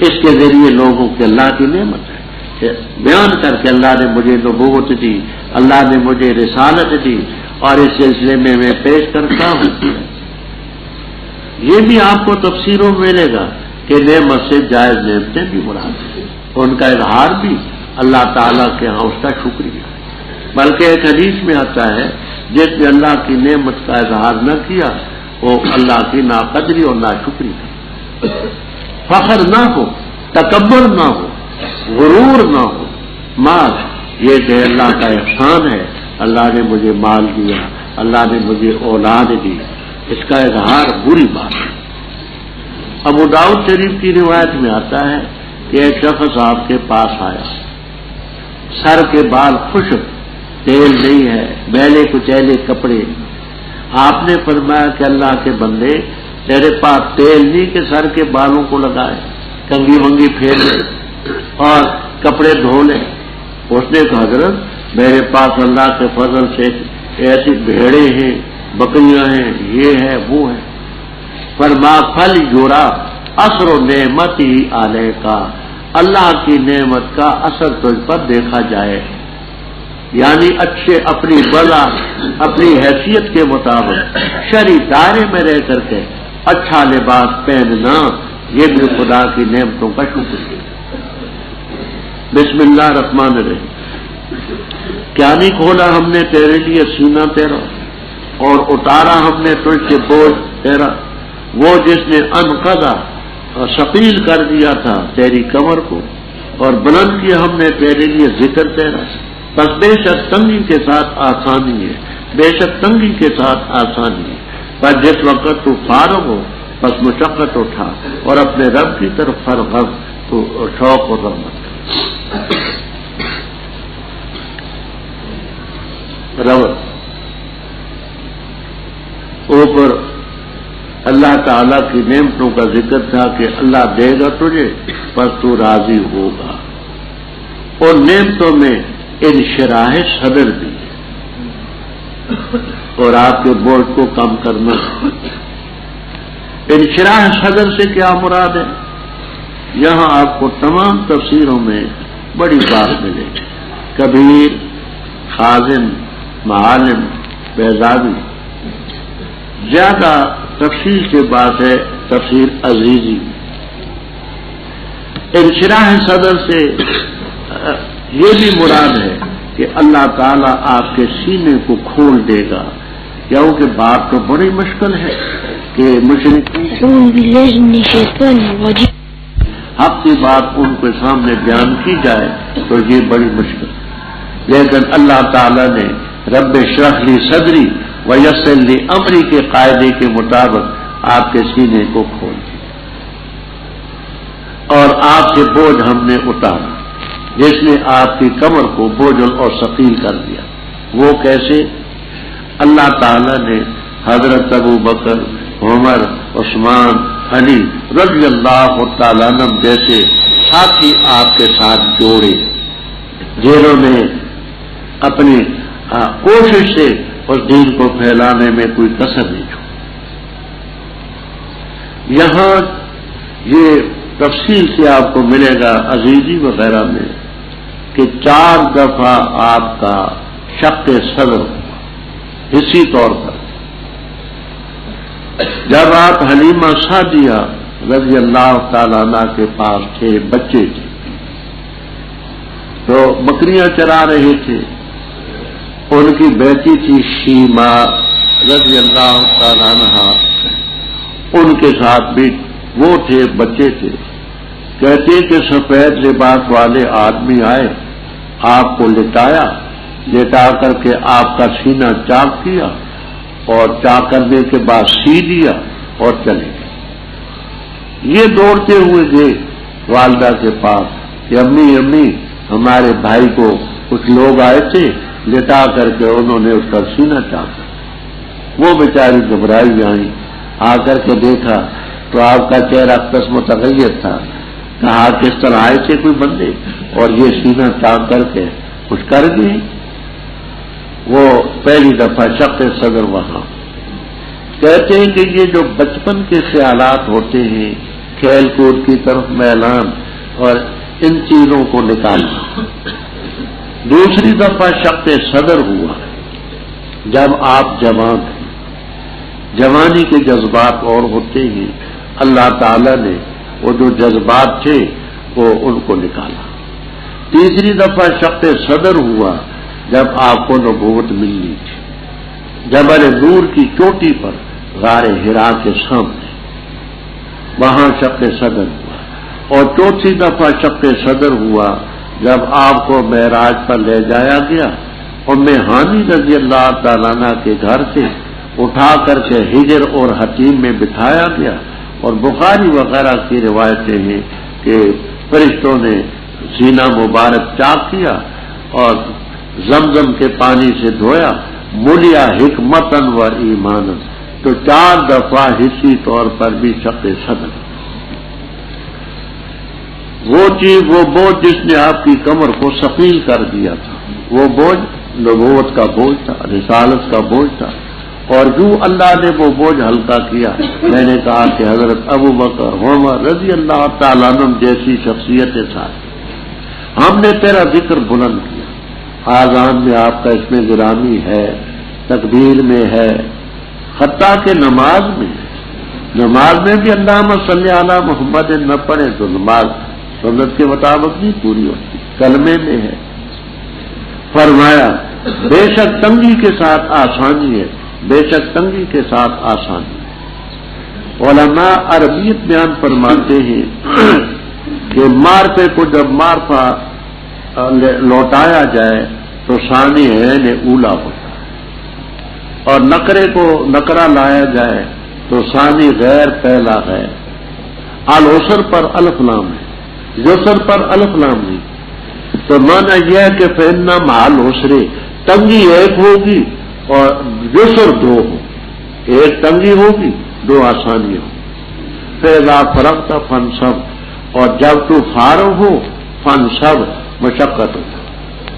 [SPEAKER 2] اس کے ذریعے لوگوں کے اللہ کی نعمت ہے، بیان کر کے اللہ نے مجھے نبوت دی، اللہ نے مجھے رسالت دی، اور اس سلسلے میں میں پیش کرتا ہوں۔ یہ بھی آپ کو تفسیروں میں ملے گا کہ نعمت سے جائز نعمتیں بھی مراد ہیں، ان کا اظہار بھی اللہ تعالیٰ کے ہاں اس کا شکریہ ہے۔ بلکہ ایک حدیث میں آتا ہے جس نے اللہ کی نعمت کا اظہار نہ کیا وہ اللہ کی ناقدری اور ناشکری ہے۔ فخر نہ ہو، تکبر نہ ہو، غرور نہ ہو، مال یہ کہ اللہ کا احسان ہے، اللہ نے مجھے مال دیا، اللہ نے مجھے اولاد دی، اس کا اظہار بری بات ہے۔ ابو داؤد شریف کی روایت میں آتا ہے کہ ایک شخص آپ کے پاس آیا، سر کے بال خشک، تیل نہیں ہے، میلے کچیلے کپڑے۔ آپ نے فرمایا کہ اللہ کے بندے تیرے پاس تیل نہیں کہ سر کے بالوں کو لگائے، کنگھی ونگی پھیر لے اور کپڑے دھو لے؟ اس نے کہا حضرت میرے پاس اللہ کے فضل سے ایسی بھیڑے ہیں، بکریاں ہیں، یہ ہے وہ ہے۔ فرما پھل جورا اثر و نعمت ہی علیہ کا، اللہ کی نعمت کا اثر تجھ پر دیکھا جائے، یعنی اچھے اپنی بلا اپنی حیثیت کے مطابق شرعی دائرے میں رہ کر کے اچھا لباس پہننا، یہ بھی خدا کی نعمتوں کا شکر ہے۔ بسم اللہ الرحمن الرحیم۔ کیا نہیں کھولا ہم نے تیرے لیے سینہ تیرا، اور اتارا ہم نے تجھ سے بوجھ تیرا، وہ جس نے انقضا ثقیل کر دیا تھا تیری کمر کو، اور بلند کیا ہم نے تیرے لیے ذکر تیرا۔ بس بے شک تنگی کے ساتھ آسانی ہے، بے شک تنگی کے ساتھ آسانی ہے، پر جس وقت تو فارغ ہو بس مشقت اٹھا اور اپنے رب کی طرف فرغب تو شوق اور رغبت رغبت۔ اوپر اللہ تعالیٰ کی نعمتوں کا ذکر تھا کہ اللہ دے گا تجھے پر تو راضی ہوگا، اور نعمتوں میں انشراح صدر بھی ہے، اور آپ کے بوجھ کو کم کرنا۔ انشراح صدر سے کیا مراد ہے؟ یہاں آپ کو تمام تفسیروں میں بڑی بات ملے گی، کبیر، خازن، معالم، بیضاوی۔ زیادہ تفصیل کے بعد ہے تفسیر عزیزی۔ انشراح صدر سے یہ بھی مراد ہے کہ اللہ تعالیٰ آپ کے سینے کو کھول دے گا، کیونکہ بات تو بڑی مشکل ہے کہ حق کی بات ان کے سامنے بیان کی جائے تو یہ بڑی مشکل ہے، لیکن اللہ تعالیٰ نے رب اشرح لی صدری ویسر لی امری کے قاعدے کے مطابق آپ کے سینے کو کھول دیا، اور آپ سے بوجھ ہم نے اتارا، جس نے آپ کی کمر کو بوجھل اور ثقیل کر دیا۔ وہ کیسے؟ اللہ تعالیٰ نے حضرت ابو بکر، عمر، عثمان، علی رضی اللہ تعالیٰ عنہ جیسے ساتھی آپ کے ساتھ جوڑے، جنہوں نے اپنی کوشش سے اس دین کو پھیلانے میں کوئی کسر نہیں چھوڑی۔ یہاں یہ تفصیل سے آپ کو ملے گا عزیزی وغیرہ میں کہ 4 دفعہ آپ کا شق صدر ہوا حصی طور پر۔ جب آپ حلیمہ سعدیہ رضی اللہ تعالیٰ عنہ کے پاس تھے، بچے تھے، تو بکریاں چرا رہے تھے، ان کی بیٹی تھی شیما رضی اللہ تعالیٰ عنہ، ان کے ساتھ بھی وہ تھے، بچے تھے۔ کہتے کہ سفید لباس والے آدمی آئے، آپ کو لٹایا، لٹا کر کے آپ کا سینہ چاک کیا، اور چاک کرنے کے بعد سی دیا اور چلے گئے۔ یہ دوڑتے ہوئے گئے والدہ کے پاس کہ امی امی ہمارے بھائی کو کچھ لوگ آئے تھے، لٹا کر کے انہوں نے اس کا سینہ چاکا۔ وہ بیچاری گھبرائی آئی، آ کر کے دیکھا تو آپ کا چہرہ قسم متغیر تھا، کہا کہ اس طرح آئے تھے کوئی بندے اور یہ سینہ تاک کر کے کچھ کر گئے. وہ پہلی دفعہ شق صدر وہاں کہتے ہیں کہ یہ جو بچپن کے خیالات ہوتے ہیں، کھیل کود کی طرف میلان اور ان چیزوں کو نکالنا. دوسری دفعہ شق صدر ہوا جب آپ جوان ہیں. جوانی کے جذبات اور ہوتے ہیں، اللہ تعالیٰ نے وہ جو جذبات تھے وہ ان کو نکالا. تیسری دفعہ شق صدر ہوا جب آپ کو نبوت ملنی تھی، جبل نور کی چوٹی پر غار حرا کے سامنے، وہاں شق صدر ہوا. اور چوتھی دفعہ شق صدر ہوا جب آپ کو معراج پر لے جایا گیا ام ہانی رضی اللہ تعالیٰ عنہ کے گھر سے اٹھا کر کے ہجر اور حتیم میں بٹھایا گیا. اور بخاری وغیرہ کی روایتیں ہیں کہ فرشتوں نے سینہ مبارک چاک کیا اور زمزم کے پانی سے دھویا، ملیا حکمتن و ایمانن. تو 4 دفعہ حصی طور پر بھی شق صدر. وہ چیز، وہ بوجھ جس نے آپ کی کمر کو ثقیل کر دیا تھا، وہ بوجھ نبوت کا بوجھ تھا، رسالت کا بوجھ تھا. اور جو اللہ نے وہ بوجھ ہلکا کیا، میں نے کہا کہ حضرت ابو بکر عمر رضی اللہ تعالیٰ عنہ جیسی شخصیتیں ساتھ ہم نے تیرا ذکر بلند کیا. آذان میں آپ کا اس میں گرامی ہے، تکبیر میں ہے، حتیٰ کہ نماز میں ہے. نماز میں بھی اللہم صلی علی محمد نہ پڑھے تو نماز سنت کے مطابق نہیں پوری ہوتی. کلمے میں ہے. فرمایا بے شک تنگی کے ساتھ آسانی ہے، بے شک تنگی کے ساتھ آسانی ہے. علماء عربیت بیان فرماتے ہیں کہ مارفے کو جب مارفا لوٹایا جائے تو ثانی عین اولا ہوتا ہے، اور نکرے کو نکرہ لایا جائے تو ثانی غیر پہلا ہے. العسر پر الف لام ہے، یسر پر الف لام نہیں. تو معنی یہ ہے کہ فإن مع العسر، تنگی ایک ہوگی اور یسر 2 ہو. ایک تنگی ہوگی، 2 آسانی ہو. فإذا فرغت فانصب، اور جب تو فارغ ہو فانصب، مشقت ہو.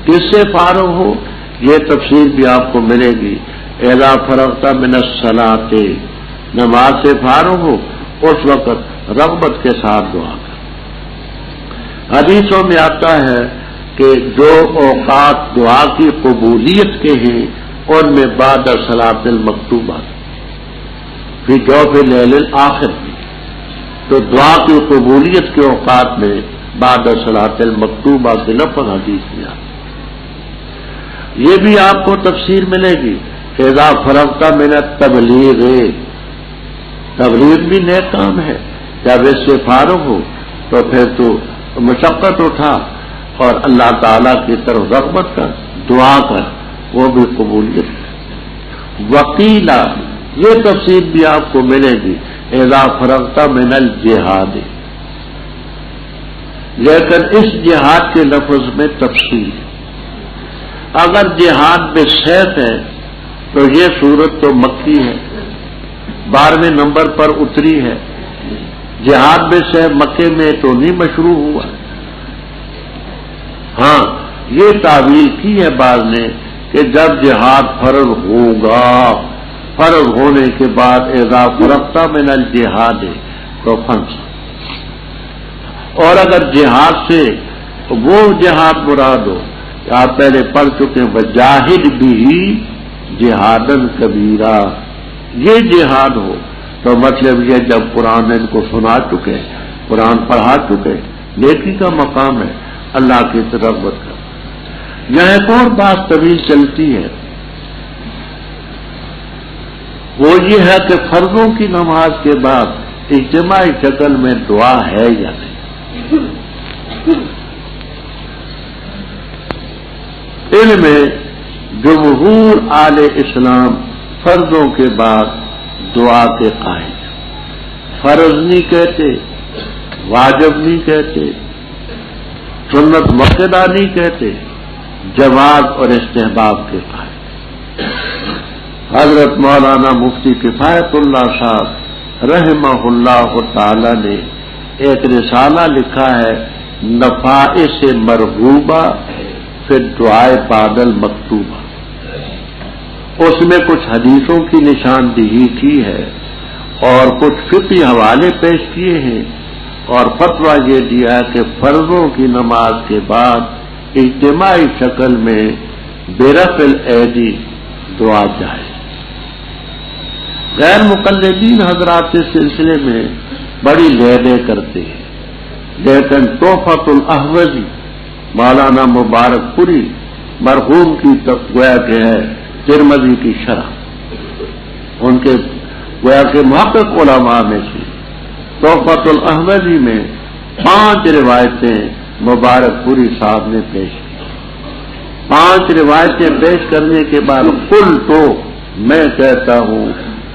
[SPEAKER 2] کس سے فارغ ہو؟ یہ تفسیر بھی آپ کو ملے گی. اذا فرغت من الصلاۃ، نماز سے فارغ ہو اس وقت رغبت کے ساتھ دعا کر. حدیثوں میں آتا ہے کہ جو اوقات دعا کی قبولیت کے ہیں ان میں بعد صلاۃ المکتوبہ فی جوف لیل الآخر، تو دعا کی قبولیت کے اوقات میں بعد صلاۃ المکتوبہ کے لفظ حدیث میں آتا. یہ بھی آپ کو تفسیر ملے گی. اذا فرغت من التبلیغ، تبلیغ بھی نیک کام ہے. جب اس سے فارغ ہو تو پھر تو مشقت اٹھا اور اللہ تعالیٰ کی طرف رغبت کر، دعا کر، وہ بھی قبولیت. وکیلا، یہ تفسیر بھی آپ کو ملے گی اذا فرغت من الجہاد. لیکن اس جہاد کے لفظ میں تفصیل ہے. اگر جہاد میں سیف ہے تو یہ صورت تو مکی ہے، 12ویں نمبر پر اتری ہے. جہاد میں سیف مکے میں تو نہیں مشروع ہوا. ہاں یہ تعویل کی ہے بعض نے کہ جب جہاد فرض ہوگا، فرض ہونے کے بعد اذا فرغت من الجہاد تو فانصب. اور اگر جہاد سے وہ جہاد مراد ہو، آپ پہلے پڑھ چکے ہیں وجاہد بھی جہادن کبیرہ، یہ جہاد ہو تو مطلب یہ جب قرآن ان کو سنا چکے، قرآن پڑھا چکے، نیکی کا مقام ہے، اللہ کی طرف رغبت کر. یہاں ایک اور بات طویل چلتی ہے، وہ یہ ہے کہ فرضوں کی نماز کے بعد اجتماعی شکل میں دعا ہے یا نہیں. ان میں جمہور اہل اسلام فرضوں کے بعد دعا کے قائل. فرض نہیں کہتے، واجب نہیں کہتے، سنت مؤکدہ نہیں کہتے، جواز اور استحباب کے قائل. حضرت مولانا مفتی کفایت اللہ صاحب رحمہ اللہ تعالی نے ایک رسالہ لکھا ہے نفائس مرغوبہ پھر دعائے بادل مکتوبہ، اس میں کچھ حدیثوں کی نشاندہی کی ہے اور کچھ فقہی حوالے پیش کیے ہیں، اور فتویٰ یہ دیا ہے کہ فرضوں کی نماز کے بعد اجتماعی شکل میں برفع الایدی دعا جائز۔ غیر مقلدین حضرات اس سلسلے میں بڑی لہدیں کرتے ہیں، لیکن تحفۃ الاحوذی مولانا مبارک پوری مرحوم کی گویا کہ ہے ترمذی کی شرح، ان کے گویا کہ محقق علماء میں سے تحفۃ الاحوذی میں 5 روایتیں مبارک پوری صاحب نے پیش کی۔ 5 روایتیں پیش کرنے کے بعد کل تو میں کہتا ہوں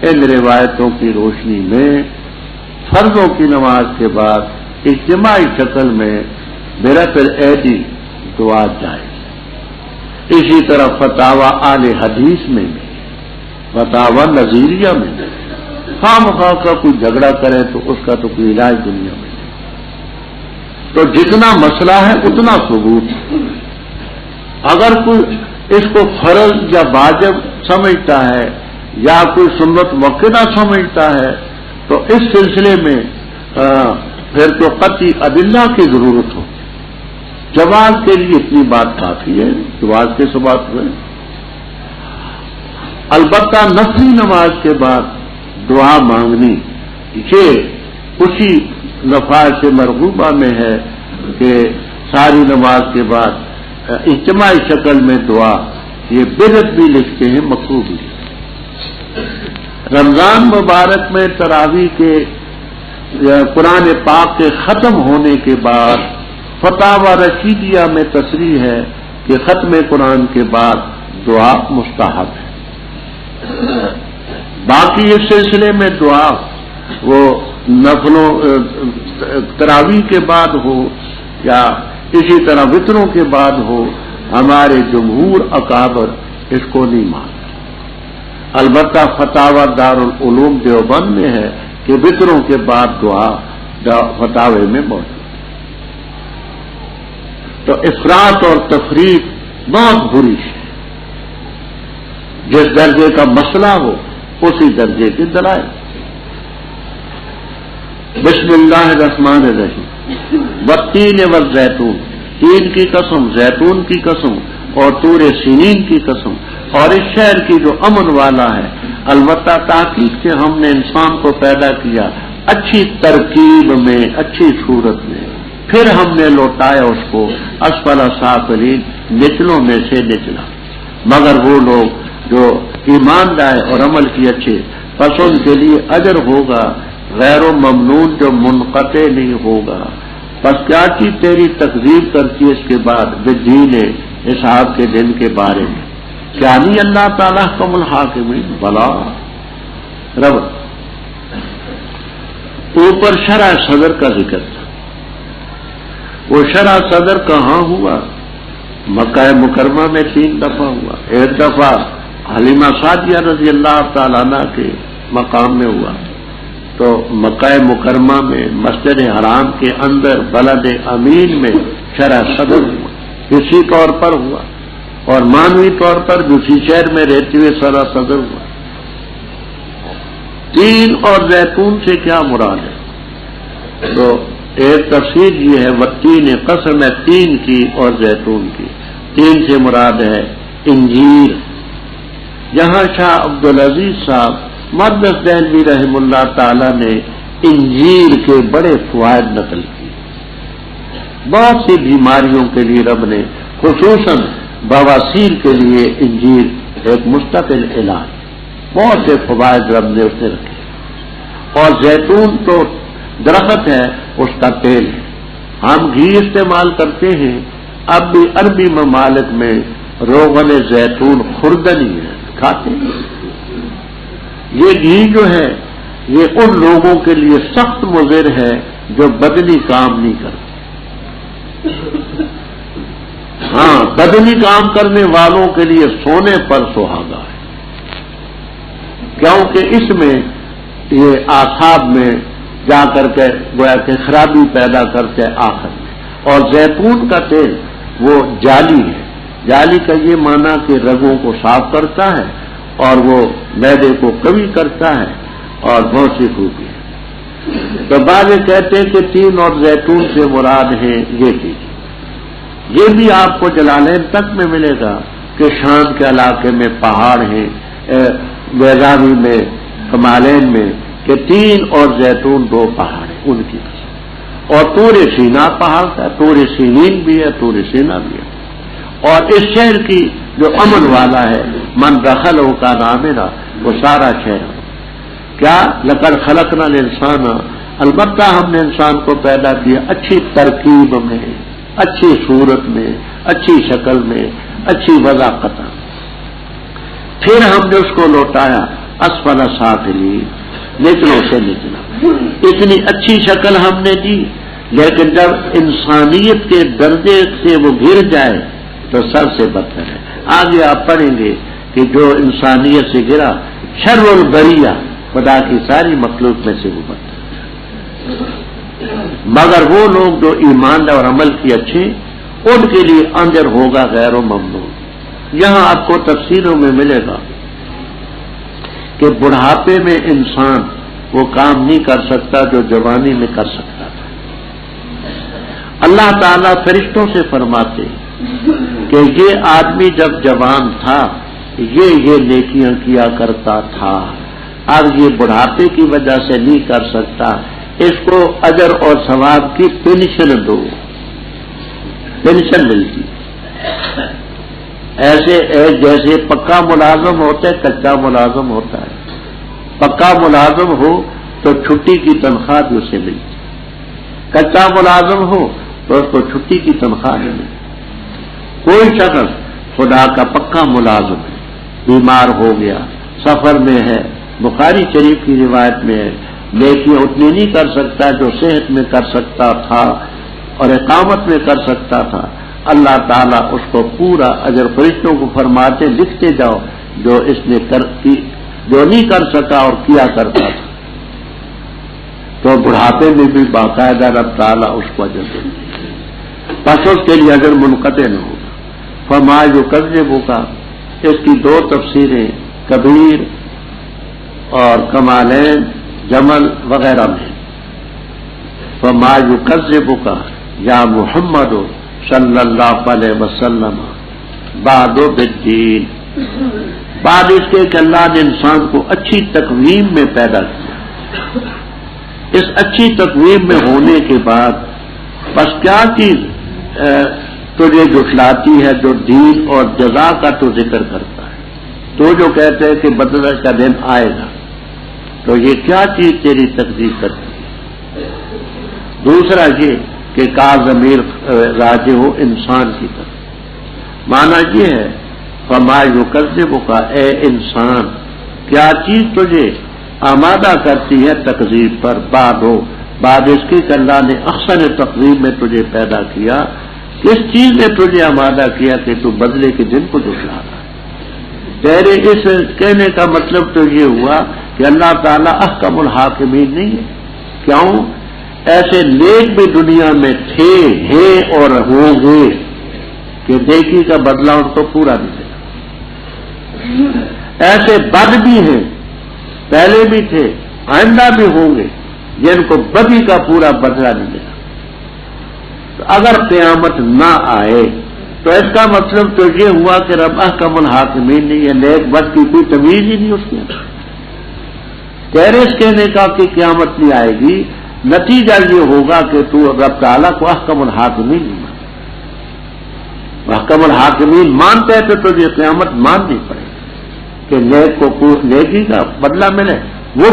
[SPEAKER 2] ان روایتوں کی روشنی میں فرضوں کی نماز کے بعد اجتماعی شکل میں برفع الایدی دعا جائز۔ اسی طرح فتاوی آل حدیث میں بھی، فتاوی نظیریہ میں بھی، خام خواہ کا کوئی جھگڑا کرے تو اس کا تو کوئی علاج دنیا میں نہیں۔ تو جتنا مسئلہ ہے اتنا ثبوت ہے۔ اگر کوئی اس کو فرض یا واجب سمجھتا ہے یا کوئی سنت مؤکدہ سمجھتا ہے تو اس سلسلے میں پھر تو قطعی ادلہ کی ضرورت ہو۔ جواز کے لیے اتنی بات کافی ہے، جواز کے ثبات ہوئے۔ البتہ نفلی نماز کے بعد دعا مانگنی یہ اسی نفائس مرغوبہ میں ہے کہ ساری نماز کے بعد اجتماعی شکل میں دعا، یہ بدعت بھی لکھتے ہیں، مکروہ بھی۔ رمضان مبارک میں تراویح کے قرآن پاک کے ختم ہونے کے بعد فتاوی رشیدیہ میں تصریح ہے کہ ختم قرآن کے بعد دعا مستحب ہے۔ باقی اس سلسلے میں دعا وہ نفلوں تراویح کے بعد ہو یا اسی طرح وطروں کے بعد ہو، ہمارے جمہور اکابر اس کو نہیں مانتے۔ البتہ فتاوی دارالعلوم دیوبند میں ہے کہ وطروں کے بعد دعا فتاوی میں موجود۔ تو افراط اور تفریط بہت بری ہے۔ جس درجے کا مسئلہ ہو اسی درجے کی دلائل۔ بسم اللہ الرحمن الرحیم، والتین والزیتون، تین کی قسم، زیتون کی قسم اور طور سینین کی قسم، اور اس شہر کی جو امن والا ہے۔ البتہ تحقیق سے ہم نے انسان کو پیدا کیا اچھی ترکیب میں، اچھی صورت میں، پھر ہم نے لوٹایا اس کو اسفل سافلین، نچلوں میں سے نچلا۔ مگر وہ لوگ جو ایمان لائے اور عمل کی اچھے، پس ان کے لیے اجر ہوگا غیر و ممنون جو منقطع نہیں ہوگا۔ پس کیا چیز تیری تکذیب کرتی ہے اس کے بعد بدین حساب کے دن کے بارے میں؟ کیا نہیں اللہ تعالیٰ حکم الحاکمین؟ بلا رب۔ اوپر شرع صدر کا ذکر تھا۔ وہ شرع صدر کہاں ہوا؟ مکہ مکرمہ میں 3 دفعہ ہوا۔ ایک دفعہ حلیمہ سعدیہ رضی اللہ تعالیٰ عنہ کے مقام میں ہوا، تو مکہ مکرمہ میں مسجد حرام کے اندر بلد امین میں شرع صدر ہوا، اسی طور پر ہوا، اور مانوی طور پر دوسری شہر میں رہتے ہوئے شرع صدر ہوا۔ 3 اور زیتون سے کیا مراد ہے؟ تو ایک تفسیر یہ ہے والتین، قسم ہے 3 کی اور زیتون کی۔ 3 سے مراد ہے انجیر۔ یہاں شاہ عبدالعزیز صاحب مقدس دہلوی رحم اللہ تعالی نے انجیر کے بڑے فوائد نقل کیے۔ بہت سی بیماریوں کے لیے رب نے، خصوصاً بواسیر کے لیے انجیر ایک مستقل علاج، بہت سے فوائد رب نے اس نے رکھے۔ اور زیتون تو درخت ہے، اس کا تیل ہے۔ ہم گھی استعمال کرتے ہیں، اب بھی عربی ممالک میں روغن زیتون خوردنی ہے، کھاتے ہیں۔ یہ گھی جو ہے یہ ان لوگوں کے لیے سخت مضر ہے جو بدنی کام نہیں کرتے۔ ہاں، بدنی کام کرنے والوں کے لیے سونے پر سہاگا ہے، کیونکہ اس میں یہ اعصاب میں جا کر کے گویا کہ خرابی پیدا کرتے آخر میں. اور زیتون کا تیل وہ جالی ہے. جالی کا یہ معنی کہ رگوں کو صاف کرتا ہے اور وہ معدے کو قوی کرتا ہے اور بہت سی خوبی ہے. تو بعض کہتے ہیں کہ تین اور زیتون سے مراد ہیں یہ چیز. یہ بھی آپ کو جلالین تک میں ملے گا کہ شام کے علاقے میں پہاڑ ہیں، بیضاوی میں، کمالین میں، کہ تین اور زیتون دو پہاڑ ہیں ان کی. اور طور سینا پہاڑ کا، طور سینین بھی ہے، طور سینا بھی ہے. اور اس شہر کی جو امن والا ہے، من دخل ہو کا نامنا، وہ سارا شہر. کیا لقد خلقنا الانسان، البتہ ہم نے انسان کو پیدا کیا اچھی ترکیب میں، اچھی صورت میں، اچھی شکل میں، اچھی وضاقت. پھر ہم نے اس کو لوٹایا اسفل سافلین، نچلوں سے نچلا. اتنی اچھی شکل ہم نے دی، لیکن جب انسانیت کے درجے سے وہ گر جائے تو سب سے بدتر ہے. آگے آپ پڑھیں گے کہ جو انسانیت سے گرا، شر البریہ، خدا کی ساری مخلوق میں سے وہ بدتر ہے. مگر وہ لوگ جو ایمان اور عمل کی اچھے، ان کے لیے اجر ہوگا غیر و ممنون. یہاں آپ کو تفسیروں میں ملے گا کہ بڑھاپے میں انسان وہ کام نہیں کر سکتا جو جوانی میں کر سکتا تھا. اللہ تعالیٰ فرشتوں سے فرماتے کہ یہ آدمی جب جوان تھا یہ نیکیاں کیا کرتا تھا، اب یہ بڑھاپے کی وجہ سے نہیں کر سکتا، اس کو اجر اور ثواب کی پینشن دو. پینشن ملتی ایسے جیسے پکا ملازم ہوتا ہے، کچا ملازم ہوتا ہے. پکا ملازم ہو تو چھٹی کی تنخواہ بھی اسے ملتی، کچا ملازم ہو تو اس کو چھٹی کی تنخواہ نہیں ملتی. کوئی شخص خدا کا پکا ملازم ہے، بیمار ہو گیا، سفر میں ہے، بخاری شریف کی روایت میں ہے، نیکیاں اتنی نہیں کر سکتا جو صحت میں کر سکتا تھا اور اقامت میں کر سکتا تھا، اللہ تعالیٰ اس کو پورا اجر فرشتوں کو فرماتے لکھتے جاؤ جو اس نے جو نہیں کر سکا اور کیا کرتا تھا. تو بڑھاپے میں بھی باقاعدہ رب تعالیٰ اس کو اجر دے، بس اس کے لیے اجر منقطع نہ ہوگا. فما یکذبک کا اس کی دو تفسیریں کبیر اور کمالین جمل وغیرہ میں. فما یکذبک یا محمد صلی اللہ علیہ وسلم بعد بالدین، بعد اس کے کہ اللہ نے انسان کو اچھی تقویم میں پیدا کیا. اس اچھی تقویم میں ہونے کے بعد بس کیا چیز تجھے جھٹلاتی ہے جو دین اور جزا کا تو ذکر کرتا ہے. تو جو کہتے ہیں کہ بدلہ کا دن آئے گا، تو یہ کیا چیز تیری تکذیب کرتی ہے. دوسرا یہ کہ کا ضمیر راجع ہو انسان کی طرف. معنی یہ ہے فما یکذبک کا، اے انسان کیا چیز تجھے آمادہ کرتی ہے تکذیب پر، بعد اس کی کہ اللہ نے احسن تقویم میں تجھے پیدا کیا. کس چیز نے تجھے آمادہ کیا کہ تو بدلے کے دن کو جھٹلا رہا ہے. تیرے اس کہنے کا مطلب تو یہ ہوا کہ اللہ تعالیٰ احکم الحاکمین نہیں ہے. کیوں؟ ایسے نیک بھی دنیا میں تھے، ہیں اور ہوں گے کہ نیکی کا بدلہ ان کو پورا ملے گا. ایسے بد بھی ہیں، پہلے بھی تھے، آئندہ بھی ہوں گے جن کو بدی کا پورا بدلہ ملے گا. تو اگر قیامت نہ آئے تو اس کا مطلب تو یہ ہوا کہ رب احکم الحاکمین نہیں ہے، نیک بد کی کوئی تمیز ہی نہیں اس کے اندر. تیرے اس کہنے کا کہ قیامت نہیں آئے گی، نتیجہ یہ ہوگا کہ تو رب تعالیٰ کو احکم الحاکمین نہیں مانتا. احکم الحاکمین مانتے تو تجھے قیامت ماننی پڑے کہ نیک کو نیکی کا بدلہ ملے. وہ